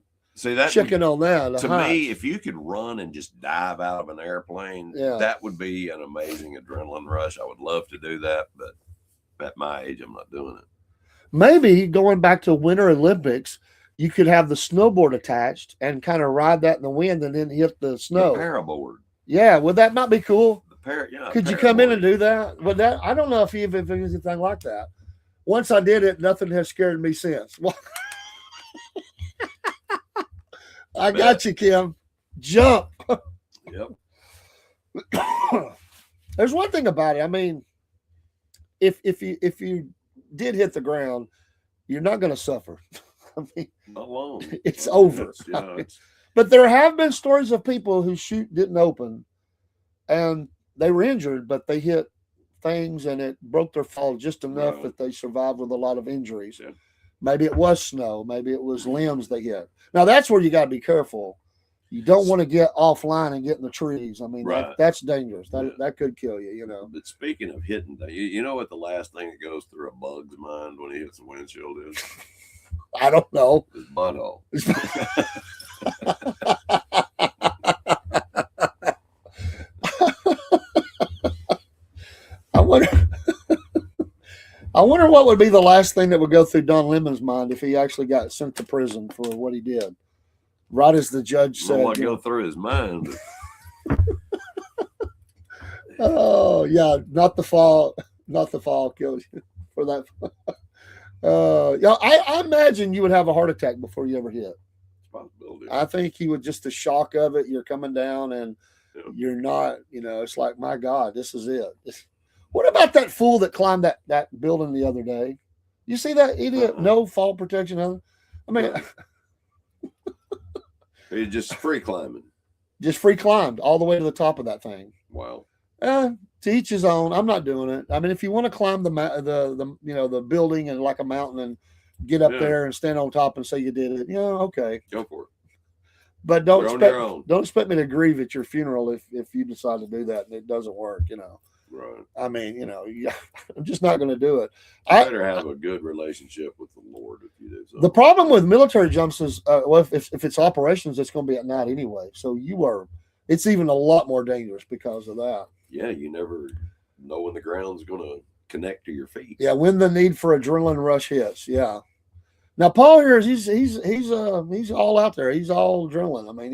chicken on that. To me, if you could run and just dive out of an airplane, that would be an amazing adrenaline rush. I would love to do that, but at my age, I'm not doing it. Maybe going back to Winter Olympics, you could have the snowboard attached and kind of ride that in the wind and then hit the The snow. paraboard. Yeah, would that not be cool? Yeah. Could you come in and do that? Would that? I don't know if there's anything like that. Once I did it, nothing has scared me since. Well, I got you, Kim. Jump. Yep. There's one thing about it. I mean, if you did hit the ground, you're not going to suffer. I mean, Not long. it's over. But there have been stories of people whose chute didn't open, and they were injured, but they hit things and it broke their fall just enough Right. that they survived with a lot of injuries. Yeah. Maybe it was snow, maybe it was limbs they hit. Now that's where you got to be careful. You don't want to get offline and get in the trees. I mean, Right. that's dangerous. Yeah. That could kill you, you know. But speaking of hitting, you know what the last thing that goes through a bug's mind when he hits the windshield is? I don't know. His butthole. I wonder. I wonder what would be the last thing that would go through Don Lemon's mind if he actually got sent to prison for what he did. Right as the judge I don't know said, what go through his mind. But "Oh yeah, not the fall killed you for that." Yeah, I imagine you would have a heart attack before you ever hit. possibility. I think he would just the shock of it. You're coming down and Yeah. you're not. You know, it's like, my God, this is it. What about that fool that climbed that building the other day? You see that idiot? Uh-uh. No fall protection. I mean, He's just free climbing. just free climbed all the way to the top of that thing. Wow. To each his own. I'm not doing it. I mean, if you want to climb the building and like a mountain and get up Yeah. there and stand on top and say you did it, okay. Go for it. But You're on your own. don't expect me to grieve at your funeral if you decide to do that and it doesn't work. Right. I mean, I'm just not going to do it. You better have a good relationship with the Lord if you do so. The problem with military jumps is, if it's operations, it's going to be at night anyway. So it's even a lot more dangerous because of that. Yeah, you never know when the ground's going to connect to your feet. Yeah, when the need for adrenaline rush hits. Yeah. Now Paul here he's all out there. He's all adrenaline. I mean,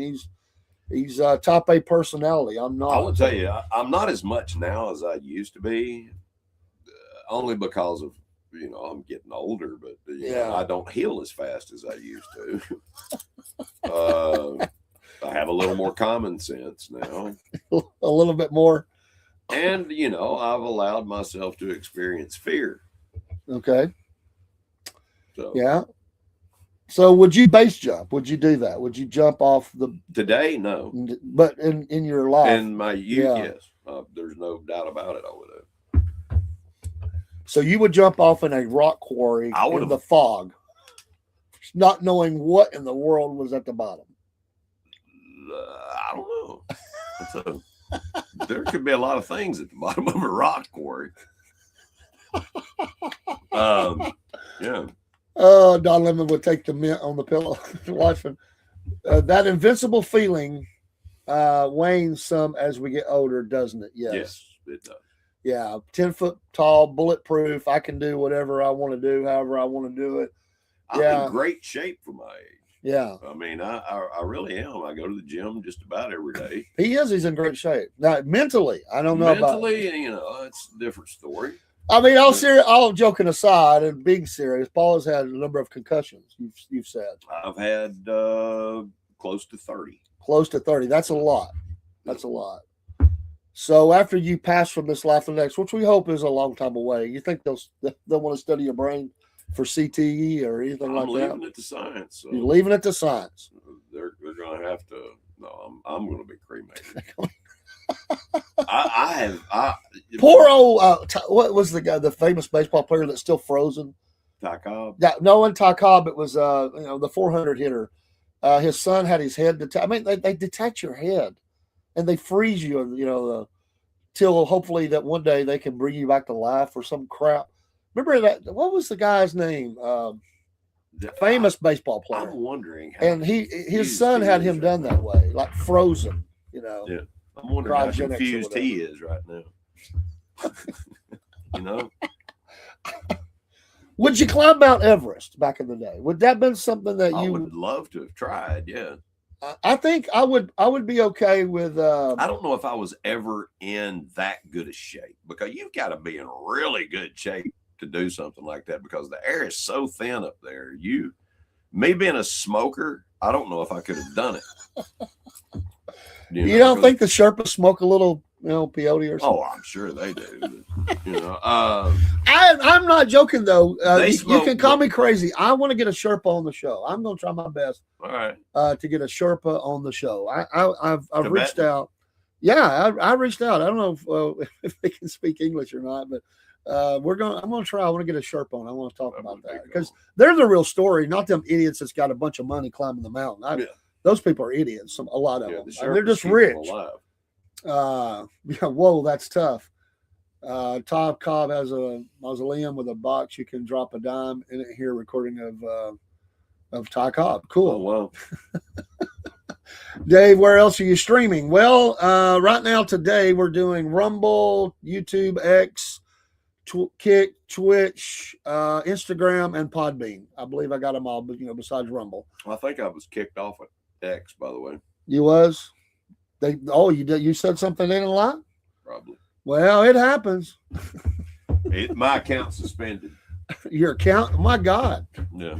he's top A personality. I'm not. I will tell you, I'm not as much now as I used to be, only because of I'm getting older. But Yeah. I don't heal as fast as I used to. I have a little more common sense now, a little bit more. and I've allowed myself to experience fear. Okay. So Yeah. So would you base jump? Would you do that? Would you jump off today, no. but in your life? In my youth, Yeah. yes. There's no doubt about it. I would have. So you would jump off in a rock quarry I in would've- the fog, not knowing what in the world was at the bottom. I don't know. There could be a lot of things at the bottom of a rock quarry. Yeah. Oh, Don Lemon would take the mint on the pillow watching. That invincible feeling wanes some as we get older, doesn't it? Yes, it does. Yeah, 10-foot tall, bulletproof. I can do whatever I want to do, however I want to do it. I'm Yeah. in great shape for my age. Yeah, I mean, I really am. I go to the gym just about every day. he is. He's in great shape. Now, mentally, I don't know about. Mentally, it's a different story. I mean, all joking aside and being serious, Paul has had a number of concussions. You've said I've had close to 30. close to 30. That's a lot. That's a lot. So after you pass from this life to the next, which we hope is a long time away, you think they'll want to study your brain for CTE or anything I'm like leaving that? it to science. So You're leaving it to science. they're going to have to. No, I'm going to be cremated. I Poor old what was the famous baseball player that's still frozen? Ty Cobb. Yeah, no, in Ty Cobb, it was the 400 hitter. His son had his head detached. I mean, they detach your head, and they freeze you. Till hopefully that one day they can bring you back to life or some crap. Remember that? What was the guy's name? Famous baseball player. I'm wondering. And his son had him done that way, like frozen. Yeah. I'm wondering how Cryogenics or confused whatever. he is right now. Would you climb Mount Everest back in the day? Would that have been something that I you would love to have tried. Yeah. I think I would be okay with I don't know if I was ever in that good a shape, because you've got to be in really good shape to do something like that, because the air is so thin up there. Me being a smoker, I don't know if I could have done it. You don't think the Sherpas smoke a little, peyote or something? Oh, I'm sure they do. But, I'm not joking though. They You smoke, can call me crazy. I want to get a Sherpa on the show. I'm going to try my best all right. to get a Sherpa on the show. I've reached Tibetan? out. Yeah, I reached out. I don't know if they can speak English or not, but I'm going to try. I want to get a Sherpa on. I want to talk That about would be that cool. because they're the real story, not them idiots that's got a bunch of money climbing the mountain. Yeah. Those people are idiots. A lot of Yeah, them. the They're Sherpas just keep them rich. alive. Yeah, whoa, that's tough. Todd Cobb has a mausoleum with a box you can drop a dime in it here, recording of Ty Cobb. Cool. Oh, wow. Dave, where else are you streaming? Well, right now today we're doing Rumble, YouTube, X, Kick, Twitch, Instagram, and Podbean. I believe I got them all, besides Rumble. I think I was kicked off at X, by the way. You was? You did? You said something they didn't like? Probably. Well, it happens. My account suspended. Your account? My God. Yeah.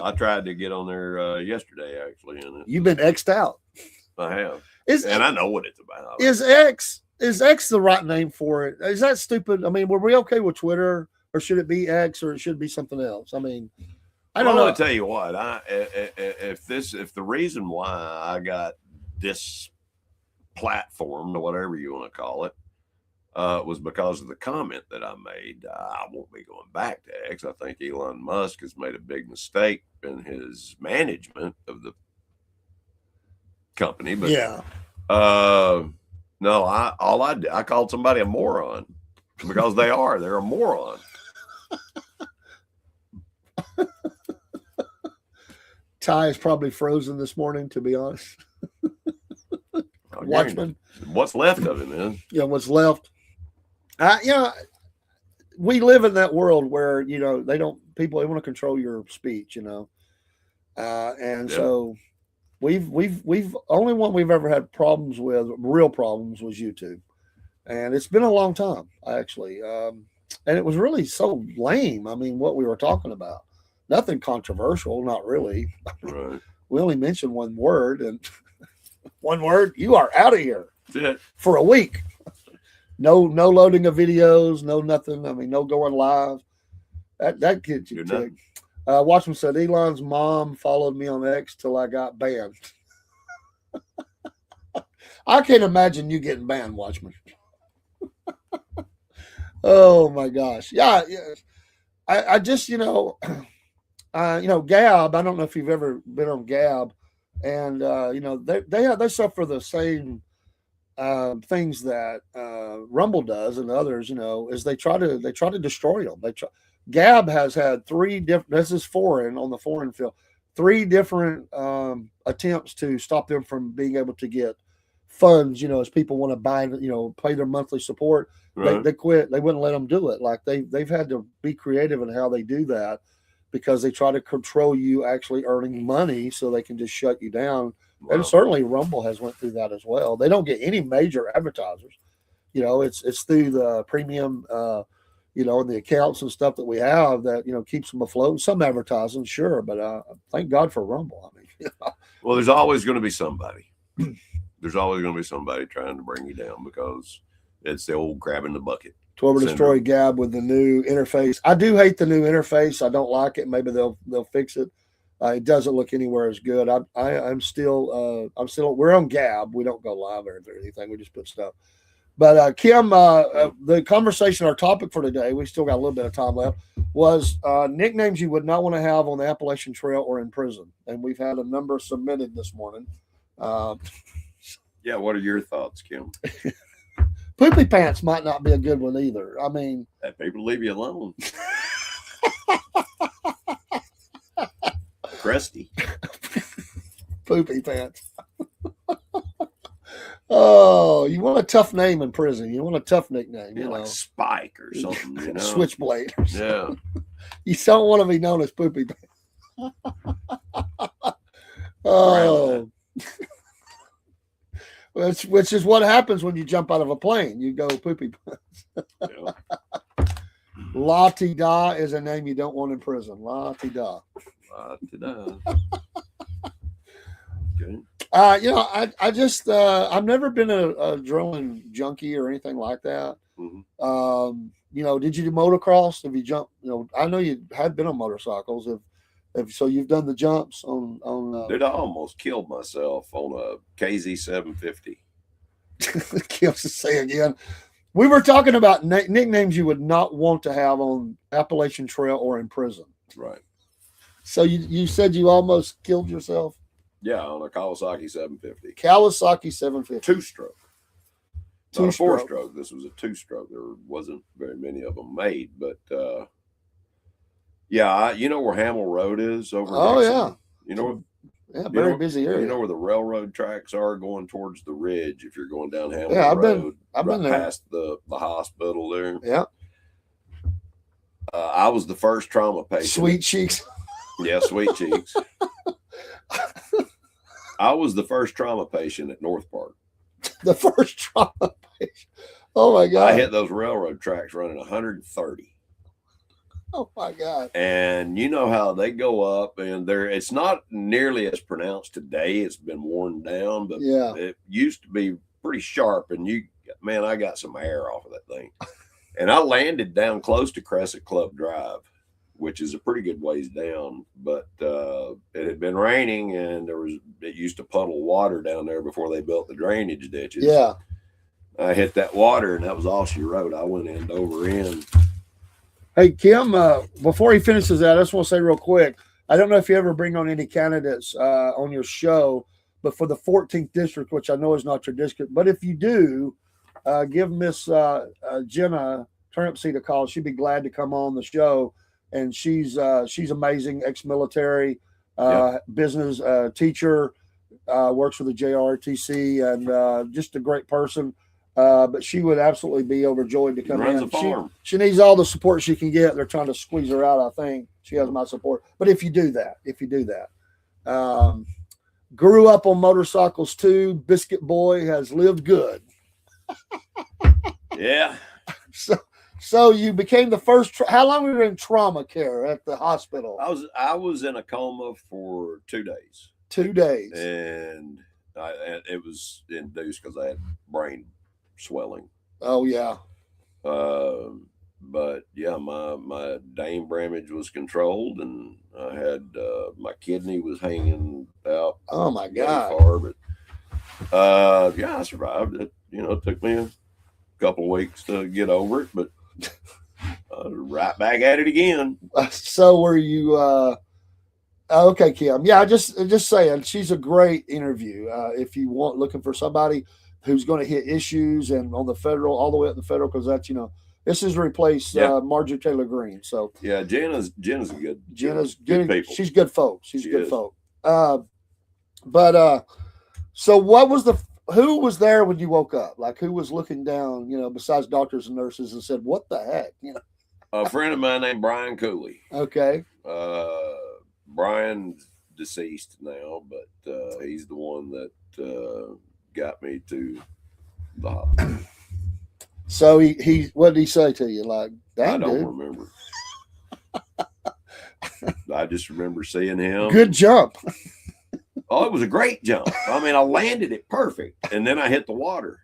I tried to get on there yesterday, actually. And You've been X'd out. I have. Is And I know what it's about. Is X the right name for it? Is that stupid? I mean, were we okay with Twitter, or should it be X, or it should be something else? I mean, I don't know. I want to tell you what. If the reason why I got this platform, or whatever you want to call it, was because of the comment that I made. I won't be going back to X. I think Elon Musk has made a big mistake in his management of the company. But Yeah. no, I called somebody a moron, because they're a moron. Ty is probably frozen this morning, to be honest. Watchman. What's left of him, man? What's left. We live in that world where, they want to control your speech, and Yeah. so we've only one we've ever had problems with, real problems, was YouTube. And it's been a long time, actually. And it was really so lame. I mean, what we were talking about, nothing controversial, not really. Right. We only mentioned one word, and one word, you are out of here That's it. for a week. No loading of videos, no nothing. I mean, no going live. That gets you Good ticked. Watchman said Elon's mom followed me on X till I got banned. I can't imagine you getting banned, Watchman. Oh my gosh. Yeah. I just, Gab, I don't know if you've ever been on Gab, and they suffer the same things that Rumble does and others, is they try to destroy them. Gab has had three different, this is foreign, on the foreign field, three different attempts to stop them from being able to get funds, as people want to buy, pay their monthly support. Right. They quit. They wouldn't let them do it. Like they've had to be creative in how they do that, because they try to control you actually earning money so they can just shut you down. Wow. And certainly Rumble has went through that as well. They don't get any major advertisers. It's through the premium, and the accounts and stuff that we have that, keeps them afloat. Some advertising, sure, but thank God for Rumble. I mean, Well, there's always going to be somebody. There's always going to be somebody trying to bring you down, because it's the old grabbing the bucket. Twitter destroy Gab with the new interface. I do hate the new interface. I don't like it. Maybe they'll fix it. It doesn't look anywhere as good. I'm still we're on Gab. We don't go live or anything. We just put stuff. But Kim, the conversation, our topic for today, we still got a little bit of time left, was nicknames you would not want to have on the Appalachian Trail or in prison. And we've had a number submitted this morning. Yeah, what are your thoughts, Kim? Poopy Pants might not be a good one either. I mean, That people leave you alone. Crusty. Poopy Pants. Oh, you want a tough name in prison. You want a tough nickname, Like Spike or something, Switchblade. Yeah. You don't want to be known as Poopy Pants. Oh, which is what happens when you jump out of a plane. You go Poopy Pants. Yeah. La-ti-da is a name you don't want in prison. La-ti-da. Ta-da. Okay. I just I've never been a adrenaline junkie or anything like that. Mm-hmm. Did you do motocross? Have you jumped? I know you had been on motorcycles. So you've done the jumps on. Dude, I almost killed myself on a KZ 750. Kills to say again. We were talking about nicknames you would not want to have on Appalachian Trail or in prison. Right. So you said you almost killed yourself? Yeah, on a Kawasaki 750. Kawasaki 750. Two-stroke. Not a Two-stroke. four-stroke. This was a two-stroke. There wasn't very many of them made, but yeah, you know where Hamill Road is over. Oh Dixon? yeah. You know. Yeah, very busy area. You know where the railroad tracks are going towards the ridge if you're going down Hamill Yeah, Road. I've been there. Past the hospital there. Yeah. I was the first trauma patient. Sweet cheeks. Yeah, sweet cheeks. I was the first trauma patient at North Park. The first trauma patient. Oh my God. I hit those railroad tracks running 130. Oh my God. And you know how they go up, and it's not nearly as pronounced today. It's been worn down, but Yeah. it used to be pretty sharp. And I got some air off of that thing. And I landed down close to Crescent Club Drive, which is a pretty good ways down. But it had been raining, and it used to puddle water down there before they built the drainage ditches. Yeah. I hit that water, and that was all she wrote. I went end over end. Hey, Kim, before he finishes that, I just want to say real quick, I don't know if you ever bring on any candidates on your show, but for the 14th district, which I know is not your district, but if you do, give Miss Jenna Turnipseed a call. She'd be glad to come on the show. And she's amazing, ex-military, business teacher, works for the JRTC, and just a great person. But she would absolutely be overjoyed to come Runs in. a farm. She needs all the support she can get. They're trying to squeeze her out, I think. She has my support. But if you do that, grew up on motorcycles too. Biscuit boy has lived good. Yeah. So you became the first. How long were you in trauma care at the hospital? I was in a coma for 2 days. 2 days. And it was induced because I had brain swelling. Oh yeah. But yeah, my Dane Bramage was controlled, and I had my kidney was hanging out. Oh my God. Far, but yeah, I survived it. It took me a couple of weeks to get over it, but right back at it again. So were you? Okay, Kim. Yeah, just saying, she's a great interview. If you looking for somebody who's going to hit issues and on the federal, all the way up the federal, because that's this is replaced Marjorie Taylor Greene. So yeah, Jenna's a good. Jenna's good good. people. She's good folk. She's She good is. folk. So what was who was there when you woke up? Like, who was looking down, besides doctors and nurses, and said, what the heck? A friend of mine named Brian Cooley. Okay. Brian's deceased now, but he's the one that got me to the hospital. So he what did he say to you? Like, I dang, don't dude, remember. I just remember seeing him. good jump. Oh, it was a great jump. I mean, I landed it perfect, and then I hit the water.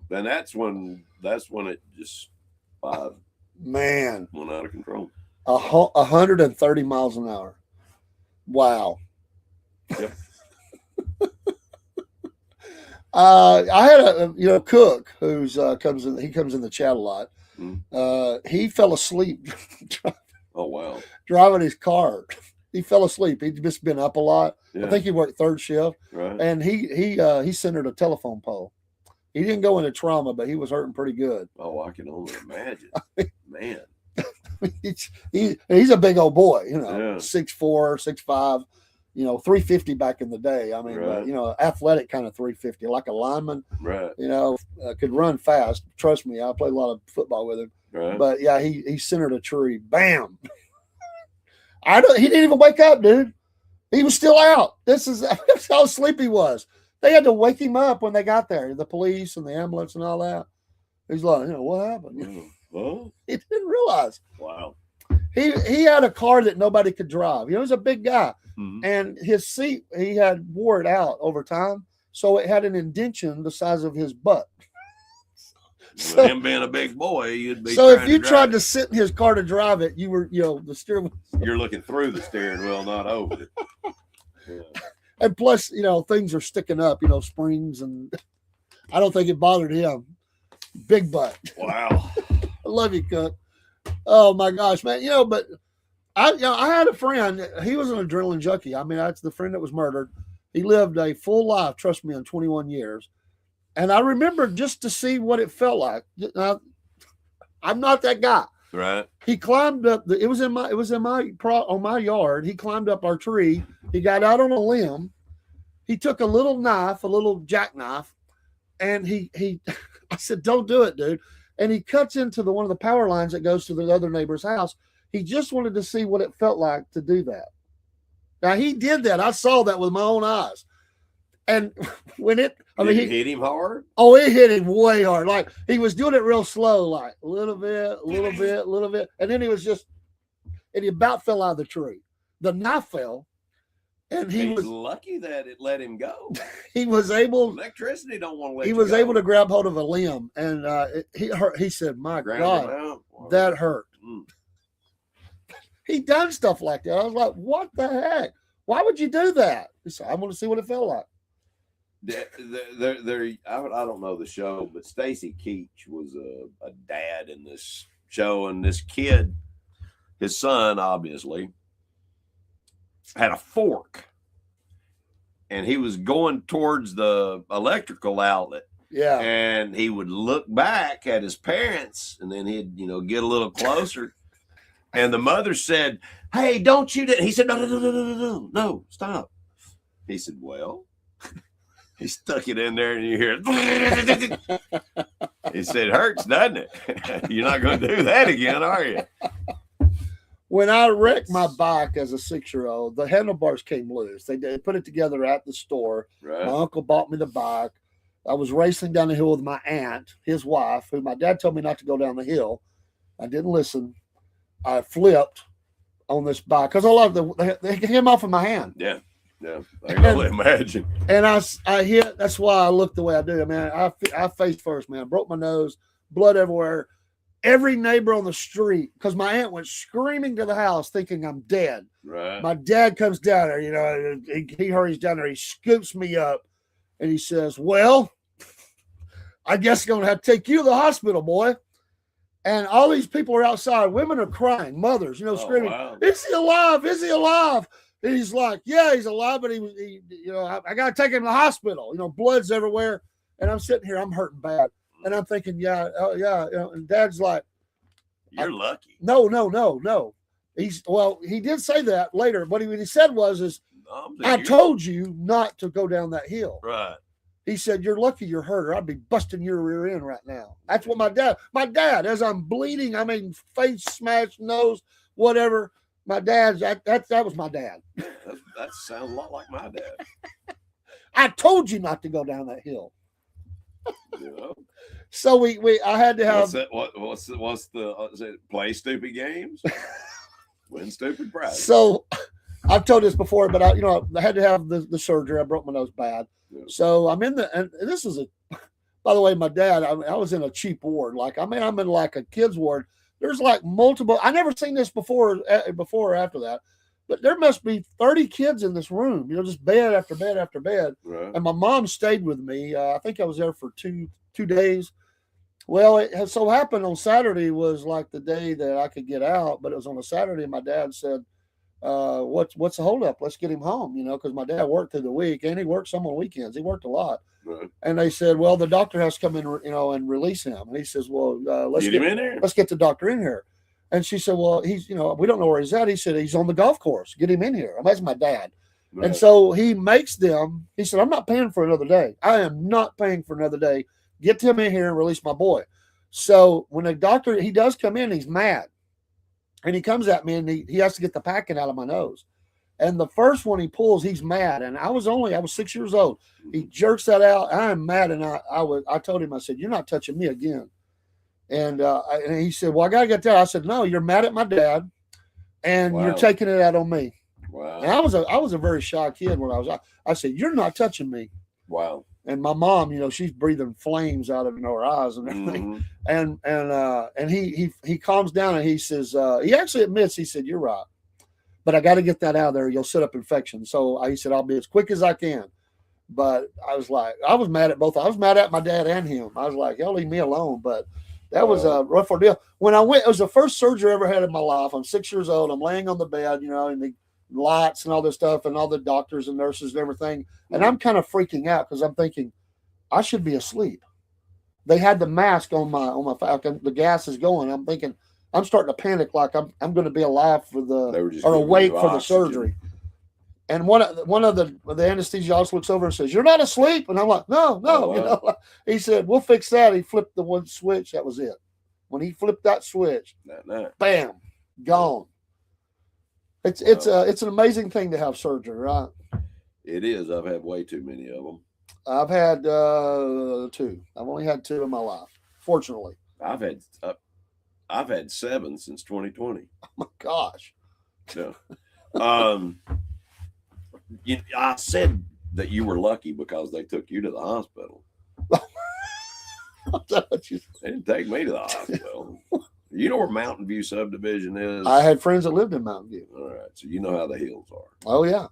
Then that's when it just Man, went out of control. 130 miles an hour. Wow. Yep. I had a cook who's comes in the chat a lot. Mm. He fell asleep Oh wow. driving his car. He fell asleep. He'd just been up a lot. Yeah. I think he worked third shift, Right. and he centered a telephone pole. He didn't go into trauma, but he was hurting pretty good. Oh, I can only imagine. Man. He's a big old boy, Yeah. 6'4", 6'5", 350 back in the day. I mean, Right. athletic kind of 350, like a lineman. Right. Could run fast. Trust me, I played a lot of football with him. Right. But yeah, he centered a tree. Bam. He didn't even wake up, dude. He was still out. That's how asleep he was. They had to wake him up when they got there, the police and the ambulance and all that. He's like, what happened? Oh, He didn't realize. wow. He had a car that nobody could drive. He was a big guy. Mhm. And his seat, he had wore it out over time. So it had an indentation the size of his butt. Well, him being a big boy, you'd be. So if you drive tried it. to sit in his car to drive it, you were, the steering. You're looking through the steering wheel, not over it. Yeah. And plus, things are sticking up, springs, and I don't think it bothered him. Big butt. Wow. I love you, Cook. Oh my gosh, man. But I had a friend. He was an adrenaline junkie. I mean, that's the friend that was murdered. He lived a full life, trust me, in 21 years. And I remember just to see what it felt like. Now, I'm not that guy. Right. He climbed up. It was in on my yard. He climbed up our tree. He got out on a limb. He took a little knife, a little jackknife, and he I said, "Don't do it, dude." And he cuts into one of the power lines that goes to the other neighbor's house. He just wanted to see what it felt like to do that. Now he did that. I saw that with my own eyes. And when he hit him hard. Oh, it hit him way hard. Like he was doing it real slow, like a little bit, and then he about fell out of the tree. The knife fell, and he was lucky that it let him go. He was able. Electricity don't want to let. He you was go. able to grab hold of a limb, and he said, "My God, that hurt." Mm. He done stuff like that. I was like, "What the heck? Why would you do that?" He said, "I want to see what it felt like." I don't know the show, but Stacy Keach was a dad in this show, and this kid, his son, obviously, had a fork, and he was going towards the electrical outlet. Yeah. And he would look back at his parents, and then he'd, get a little closer. And the mother said, "Hey, don't shoot it." He said, No, stop. He said, "Well," he stuck it in there, and you hear it. He said, "It hurts, doesn't it?" You're not going to do that again, are you? When I wrecked my bike as a 6-year-old, the handlebars came loose. They put it together at the store. Right. My uncle bought me the bike. I was racing down the hill with my aunt, his wife, who my dad told me not to go down the hill. I didn't listen. I flipped on this bike because they came off of my hand. Yeah. I can only imagine. And I hit. That's why I look the way I do. I mean, I faced first, man. Broke my nose, blood everywhere. Every neighbor on the street, because my aunt went screaming to the house thinking I'm dead. Right. My dad comes down there, he hurries down there. He scoops me up and he says, "Well, I guess I'm going to have to take you to the hospital, boy." And all these people are outside. Women are crying, mothers, screaming, wow. "Is he alive? Is he alive?" And he's like, "Yeah, he's alive, but I got to take him to the hospital. Blood's everywhere." And I'm sitting here, I'm hurting bad. And I'm thinking, yeah. And Dad's like, "You're lucky." No. He did say that later. But what he said was, "I told you not to go down that hill." Right. He said, "You're lucky you're hurt, or I'd be busting your rear end right now." That's what my dad, as I'm bleeding, face smashed, nose, whatever. My dad, that was my dad. That sounds a lot like my dad. I told you not to go down that hill. So I had to have. What's the play stupid games, win stupid prizes. So I've told this before, but I had to have the surgery. I broke my nose bad. Yeah. So I'm in and this is by the way, my dad, I was in a cheap ward. I'm in like a kid's ward. There's like multiple, I never seen this before or after that, but there must be 30 kids in this room, just bed after bed after bed. Right. And my mom stayed with me. I think I was there for two days. Well, it has so happened on Saturday was like the day that I could get out, but it was on a Saturday. My dad said, what's the holdup? Let's get him home, because my dad worked through the week and he worked some on weekends. He worked a lot. Right. And they said, "Well, the doctor has to come in, and release him." And he says, "Well, let's get him in there. Let's get the doctor in here." And she said, "Well, he's, we don't know where he's at." He said, "He's on the golf course. Get him in here." That's my dad. Right. And so he makes them. He said, "I'm not paying for another day. I am not paying for another day. Get them in here and release my boy." So when the doctor, he does come in, he's mad, and he comes at me and he has to get the packet out of my nose. And the first one he pulls, he's mad. And I was 6 years old. He jerks that out. I'm mad, and I told him, I said, "You're not touching me again." And he said, "Well, I gotta get that." I said, "No, you're mad at my dad, and Wow. you're taking it out on me." Wow. And I was a very shy kid when I was. I said, "You're not touching me." Wow. And my mom, she's breathing flames out of her eyes and everything. And he calms down and he says, he actually admits, he said, "You're right, but I got to get that out of there. You'll set up infection." So he said, "I'll be as quick as I can." But I was mad at both. I was mad at my dad and him. I was like, "Y'all leave me alone." But that was a rough ordeal. When I went, it was the first surgery I ever had in my life. I'm 6 years old. I'm laying on the bed, and the lights and all this stuff and all the doctors and nurses and everything. And I'm kind of freaking out because I'm thinking I should be asleep. They had the mask on my face. The gas is going. I'm thinking, I'm starting to panic like I'm going to be alive or awake for the surgery. And one of the anesthesiologist looks over and says, "You're not asleep." And I'm like, "No." Oh, wow. He said, "We'll fix that." He flipped the one switch. That was it. When he flipped that switch, bam, gone. It's an amazing thing to have surgery, right? It is. I've had way too many of them. I've had 2. I've only had 2 in my life, fortunately. I've had 7 since 2020. Oh my gosh. So, I said that you were lucky because they took you to the hospital. They didn't take me to the hospital. You know where Mountain View subdivision is? I had friends that lived in Mountain View. All right, so you know how the hills are. Oh yeah.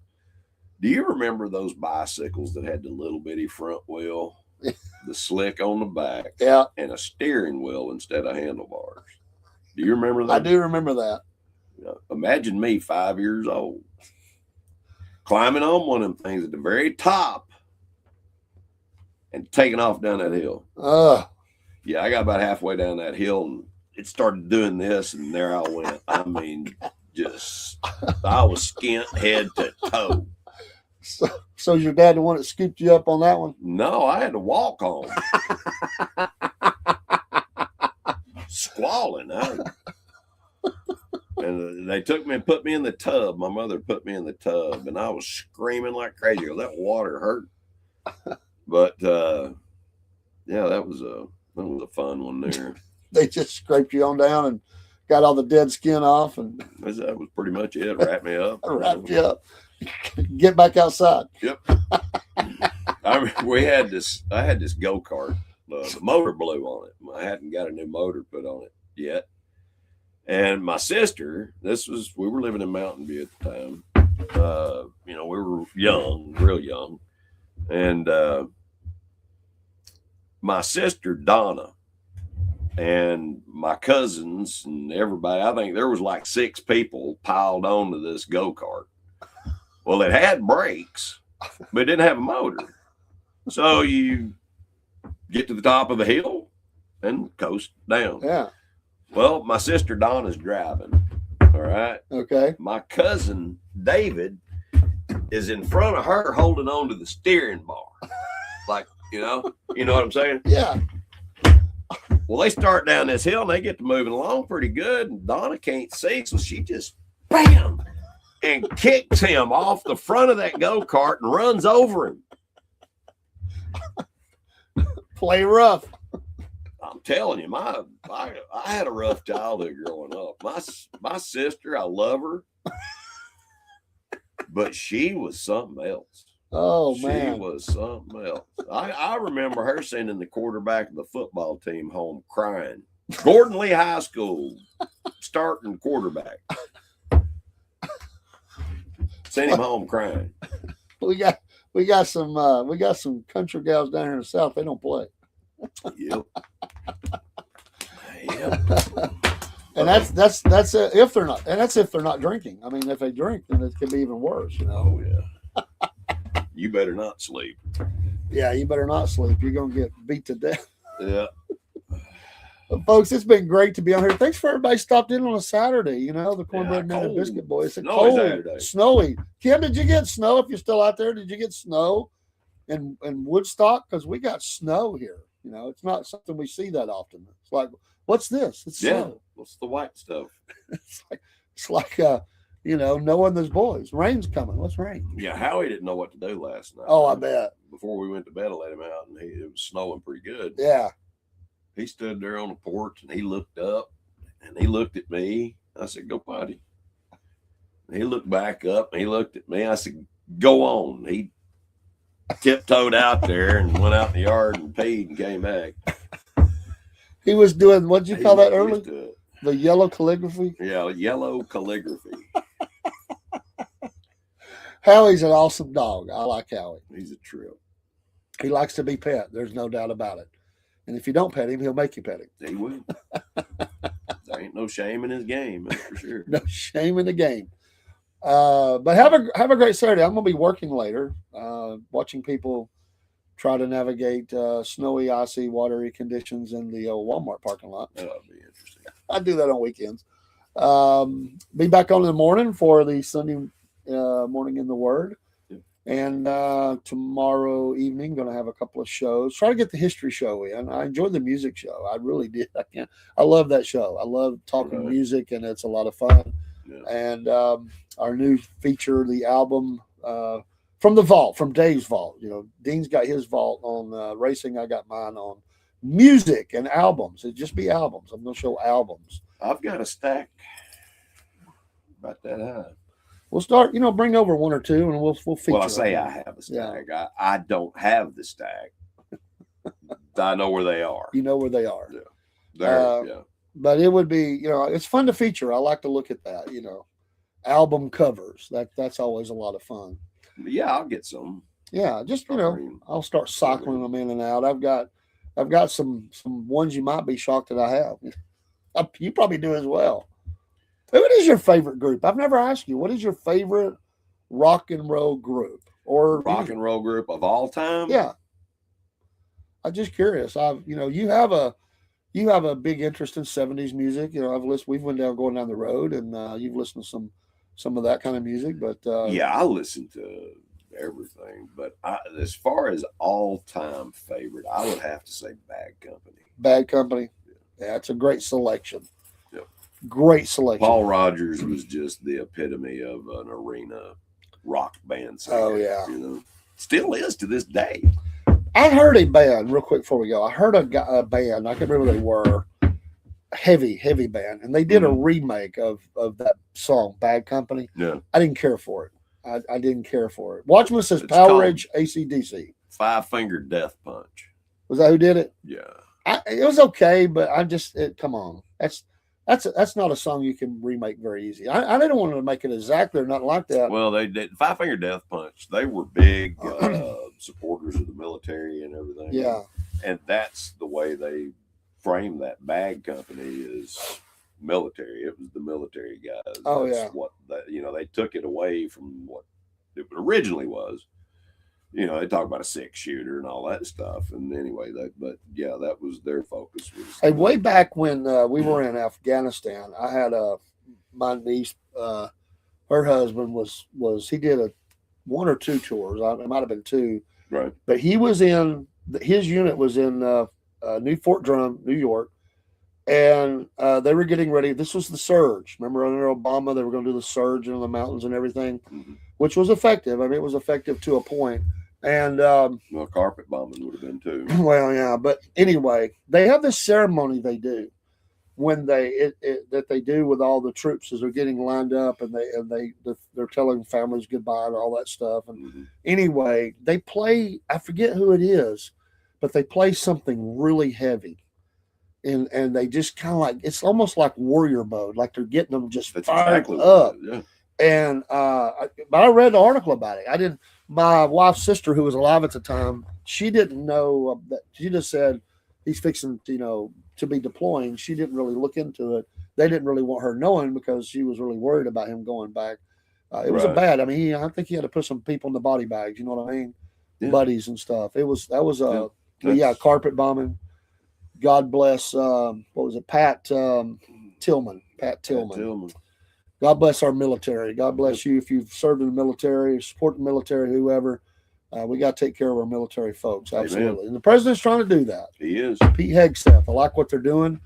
Do you remember those bicycles that had the little bitty front wheel, the slick on the back, Yeah, and a steering wheel instead of handlebars? Do you remember that? I do remember that. Imagine me 5 years old climbing on one of them things at the very top and taking off down that hill. Yeah, I got about halfway down that hill and it started doing this, and there I went. I mean, I was skint head to toe. So your dad the one that scooped you up on that one? No, I had to walk home. Squalling. And they took me and put me in the tub. My mother put me in the tub, and I was screaming like crazy. That water hurt. But yeah, that was a fun one there. They just scraped you on down and got all the dead skin off, and that was pretty much it. Wrapped me up. Wrapped you up. Get back outside. Yep. I had this go-kart. The motor blew on it. I hadn't got a new motor put on it yet. And my sister, we were living in Mountain View at the time. We were young, real young. And my sister, Donna, and my cousins and everybody, I think there was like 6 people piled onto this go-kart. Well, it had brakes, but it didn't have a motor. So you get to the top of the hill and coast down. Yeah. Well, my sister Donna's driving. All right. Okay. My cousin David is in front of her holding on to the steering bar. Like, you know what I'm saying? Yeah. Well, they start down this hill and they get to moving along pretty good. And Donna can't see, so she just bam and kicks him off the front of that go-kart and runs over him. Play rough. I'm telling you, I had a rough childhood growing up. My sister, I love her, but she was something else. Oh man, she was something else. I remember her sending the quarterback of the football team home crying. Gordon Lee High School starting quarterback. Sent him home crying. We got some country gals down here in the South. They don't play. Yep. And that's if they're not, and that's if they're not drinking. I mean, if they drink, then it could be even worse. Oh yeah. You better not sleep. Yeah, you better not sleep. You're gonna get beat to death. Yeah. Folks, it's been great to be on here. Thanks for everybody stopped in on a Saturday. You know, the Cornbread Man and cold. Biscuit Boys. It's a Snowy cold, Saturday. snowy. Kim, did you get snow? If you're still out there, did you get snow in Woodstock? Because we got snow here. You know, it's not something we see that often. It's like, what's this? It's snow. What's the white stuff? it's like you know, knowing there's boys. Rain's coming. What's rain? Yeah, Howie didn't know what to do last night. Oh, I bet. Before we went to bed, I let him out, and it was snowing pretty good. Yeah. He stood there on the porch, and he looked up, and he looked at me. I said, "Go potty." And he looked back up, and he looked at me. I said, "Go on." He tiptoed out there and went out in the yard and peed and came back. He was doing, what did you call that earlier? To, the yellow calligraphy? Yeah, yellow calligraphy. Howie's an awesome dog. I like Howie. He's a trip. He likes to be pet. There's no doubt about it. And if you don't pet him, he'll make you pet him. He will. There ain't no shame in his game, that's for sure. No shame in the game. But have a great Saturday. I'm going to be working later, watching people try to navigate snowy, icy, watery conditions in the Walmart parking lot. That'll be interesting. I do that on weekends. Be back on in the morning for the Sunday morning in the Word. And tomorrow evening, going to have a couple of shows. Try to get the history show in. I enjoyed the music show. I really did. I love that show. I love talking music, and it's a lot of fun. Yeah. And our new feature, the album from the vault, from Dave's vault. You know, Dean's got his vault on racing. I got mine on music and albums. It'd just be albums. I'm going to show albums. I've got a stack about that high. We'll start, you know, bring over one or two, and we'll feature. Well, I say I have a stack. Yeah. I don't have the stack. I know where they are. You know where they are. Yeah. Yeah. But it would be, you know, it's fun to feature. I like to look at that, you know, album covers. That's always a lot of fun. Yeah, I'll get some. Yeah, just, you know, I'll start cycling them in and out. I've got some ones you might be shocked that I have. You probably do as well. What is your favorite group? I've never asked you. What is your favorite rock and roll group or rock and roll group of all time? Yeah, I'm just curious. You have a big interest in '70s music. You know, we've going down the road, and you've listened to some of that kind of music. But yeah, I listen to everything. But as far as all time favorite, I would have to say Bad Company. Bad Company. Yeah, it's a great selection. Great selection. Paul Rogers was just the epitome of an arena rock band singer. Oh yeah, you know, still is to this day. I heard a band real quick before we go. I heard a band. I can't remember what they were. Heavy band, and they did a remake of that song, "Bad Company." Yeah, I didn't care for it. I didn't care for it. Watchman says Power Ridge AC/DC. 5 Finger Death Punch. Was that who did it? Yeah, it was okay, but come on. That's not a song you can remake very easy. I didn't want to make it exactly or nothing like that. Well, they did 5 Finger Death Punch. They were big supporters of the military and everything. Yeah, and that's the way they framed that Bad Company is military. It was the military guys. Oh that's what they took it away from what it originally was. You know, they talk about a 6-shooter and all that stuff. And anyway, that was their focus. Hey, way back when we were in Afghanistan, I had my niece, her husband he did 1 or 2 tours. It might have been 2. Right. But his unit was in New Fort Drum, New York. And they were getting ready. This was the surge. Remember under Obama, they were going to do the surge in the mountains and everything, which was effective. I mean, it was effective to a point. And carpet bombing would have been too. Well, yeah, but anyway, they have this ceremony they do when that they do with all the troops as they're getting lined up, and they're telling families goodbye and all that stuff. And anyway, they play. I forget who it is, but they play something really heavy. And they just kind of like, it's almost like warrior mode, like they're getting them just fired up. Yeah. And but I read an article about it. My wife's sister, who was alive at the time, she didn't know that. She just said he's fixing, to be deploying. She didn't really look into it. They didn't really want her knowing because she was really worried about him going back. It was a bad. I mean, I think he had to put some people in the body bags. You know what I mean? Yeah. Buddies and stuff. Carpet bombing. God bless. What was it? Pat Tillman. Pat Tillman. God bless our military. God bless you if you've served in the military, support the military, whoever. We got to take care of our military folks. Absolutely. Amen. And the president's trying to do that. He is. Pete Hegseth. I like what they're doing.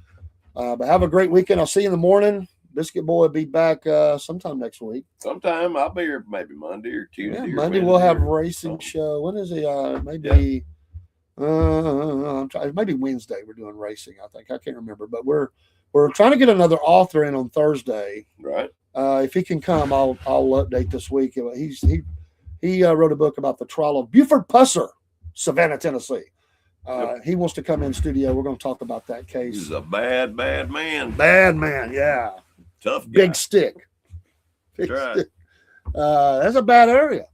But have a great weekend. I'll see you in the morning. Biscuit Boy will be back sometime next week. Sometime I'll be here maybe Monday or Tuesday. Yeah, or Monday Wednesday we'll have or racing something. show. When is it? Maybe maybe Wednesday we're doing racing, I think. I can't remember. But we're trying to get another author in on Thursday. Right. If he can come, I'll update this week. He wrote a book about the trial of Buford Pusser, Savannah, Tennessee. He wants to come in studio. We're going to talk about that case. He's a bad man. Bad man, yeah. Tough guy. Big stick. Big That's stick. That's a bad area.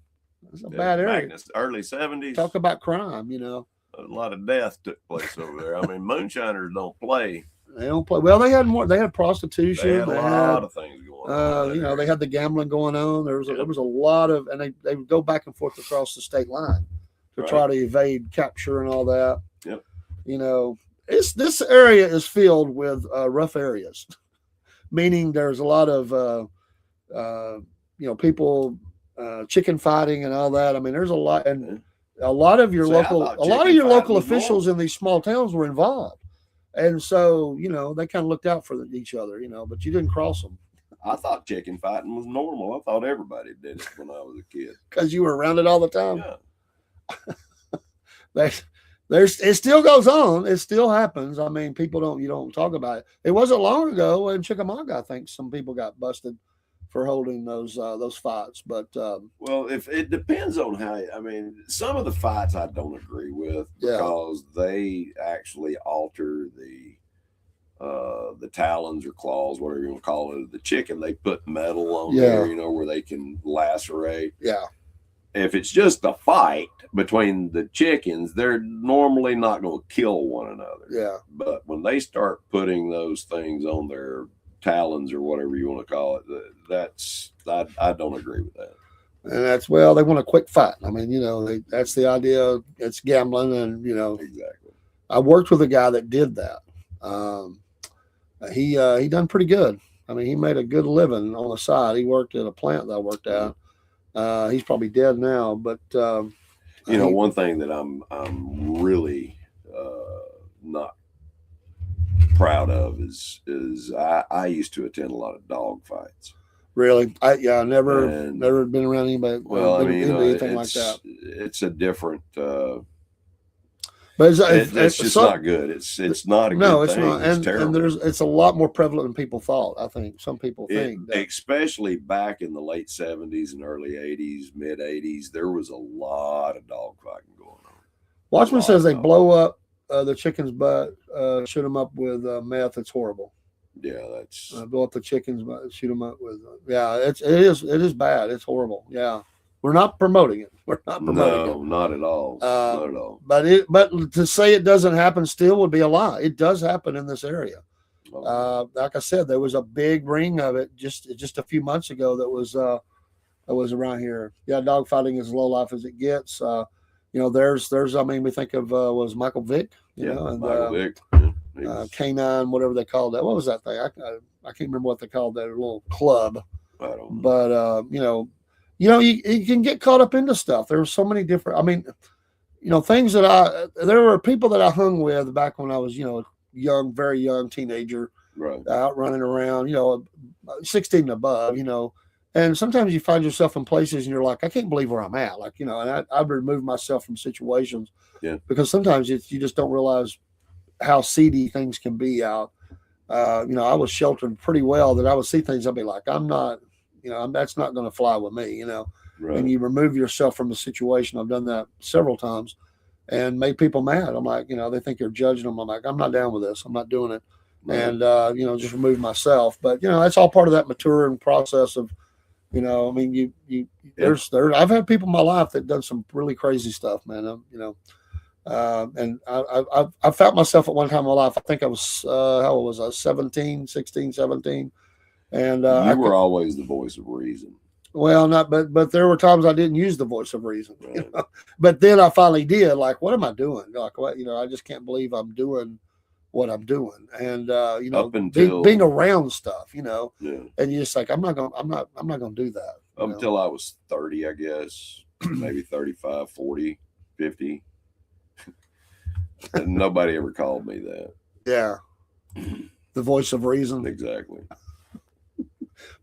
That's a bad area. Magnus, early 70s. Talk about crime, you know. A lot of death took place over there. I mean, moonshiners don't play. They don't play. Well, they had more. They had prostitution. They had a lot of things going on. You know, they had the gambling going on. There was a lot of, and they would go back and forth across the state line to try to evade capture and all that. Yep. You know, this area is filled with rough areas, meaning there's a lot of people chicken fighting and all that. I mean, there's a lot, and a lot of your local officials in these small towns were involved. And so, you know, they kind of looked out for each other, you know, but you didn't cross them. I thought chicken fighting was normal. I thought everybody did it when I was a kid. Because you were around it all the time. Yeah. It still goes on. It still happens. I mean, you don't talk about it. It wasn't long ago in Chickamauga, I think some people got busted for holding those fights. But well, if it depends on how. I mean, some of the fights I don't agree with because they actually alter the talons or claws, whatever you want to call it, of the chicken. They put metal on there, you know, where they can lacerate. Yeah. If it's just a fight between the chickens, they're normally not going to kill one another. Yeah. But when they start putting those things on their talons or whatever you want to call it, I don't agree with that. And they want a quick fight. I mean, you know, that's the idea. It's gambling, and you know, exactly. I worked with a guy that did that. He done pretty good. I mean, he made a good living on the side. He worked at a plant that I worked at. He's probably dead now, but you know, one thing that I'm really not proud of is I used to attend a lot of dog fights. Really, I never been around anybody. Well, I mean, anything like that. It's a different. But it's just not good. It's not a good thing. Not. It's terrible. And it's a lot more prevalent than people thought. I think some people think that. Especially back in the late 70s and early 80s, mid 80s, there was a lot of dog fighting going on. Watchman says they blow up the chicken's butt, shoot them up with meth. It's horrible. Yeah, that's blow up the chickens, shoot them up with. It is bad. It's horrible. Yeah, we're not promoting it. We're not promoting it. Not at all. Not at all. But to say it doesn't happen still would be a lie. It does happen in this area. Like I said, there was a big ring of it just a few months ago that was around here. Yeah, dog fighting is as low life as it gets. You know, there's I mean, we think of was Michael Vick, Michael Vick. Canine, whatever they called that. What was that thing? I can't remember what they called that little club. I don't know. But you can get caught up into stuff. There were so many different. I mean, you know, things that there were people that I hung with back when I was, you know, young, very young teenager, right, out running around, you know, 16 and above, you know. And sometimes you find yourself in places and you're like, I can't believe where I'm at. Like, you know, and I've removed myself from situations because sometimes you just don't realize how seedy things can be out. You know, I was sheltered pretty well that I would see things. I'd be like, I'm not, you know, that's not going to fly with me, you know. Right. And you remove yourself from the situation. I've done that several times and made people mad. I'm like, you know, they think you're judging them. I'm like, I'm not down with this. I'm not doing it. Right. And, you know, just remove myself. But, you know, that's all part of that maturing process of, you know, I mean, I've had people in my life that done some really crazy stuff, man. You know, and I found myself at one time in my life, I think I was, how old was I? 16, 17. And you were always the voice of reason. Well, but there were times I didn't use the voice of reason. Right. You know? But then I finally did. Like, what am I doing? Like, what, you know, I just can't believe I'm doing what I'm doing, and Up until being around stuff, yeah, and you're just like, I'm not gonna do that. up until I was 30, I guess, maybe 35, 40, 50. And nobody ever called me that. Yeah, the voice of reason. Exactly.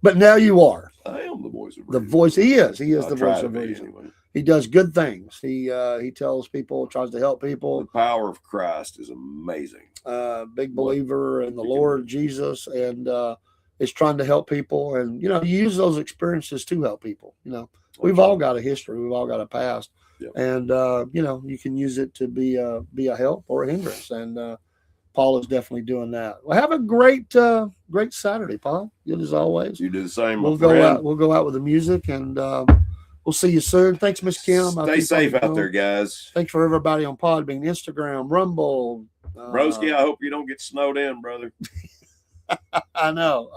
But now you are. I am the voice of The reason. voice. He is. He is I the try voice to of be reason. anyway. He does good things. He tells people, tries to help The people. power of Christ is amazing. Big believer in the Lord Jesus, and is trying to help people. And you use those experiences to help people. We've all got a history. We've all got a past, Yep. and you can use it to be a help or a hindrance. And Paul is definitely doing that. Well, have a great Saturday, Paul. Good as always. You do the same. We'll my friend. We'll go out with the music, and we'll see you soon. Thanks, Miss Kim. Stay safe out there, guys. Thanks for everybody on Podbean, Instagram, Rumble. Broski, I hope you don't get snowed in, brother. I know.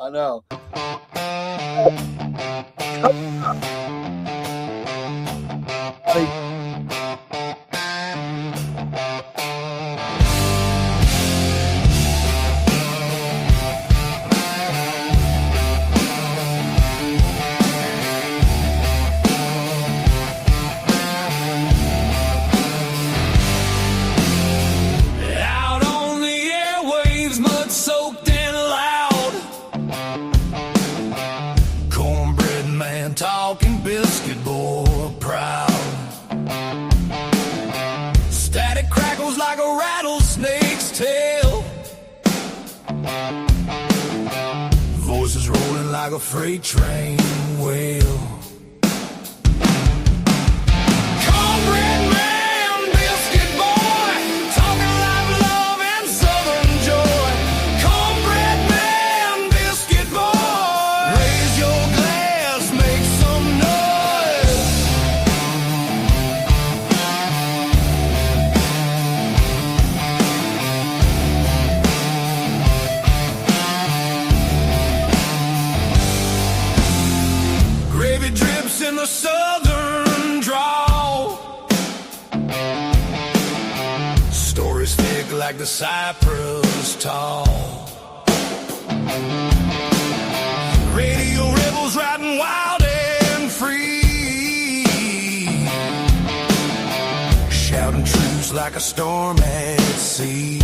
Out on the airwaves, mud soaked and loud. Cornbread man talking, biscuit boy proud. Static crackles like a rattlesnake's tail. Voices rolling like a freight train wheel. Cornbread man, biscuit boy, talking live love and southern joy. Cornbread man, biscuit boy, raise your glass, make some noise. Gravy drips in the southern drawl. Stories thick like the cypress tall. Radio rebels riding wild and free, shouting truths like a storm at sea.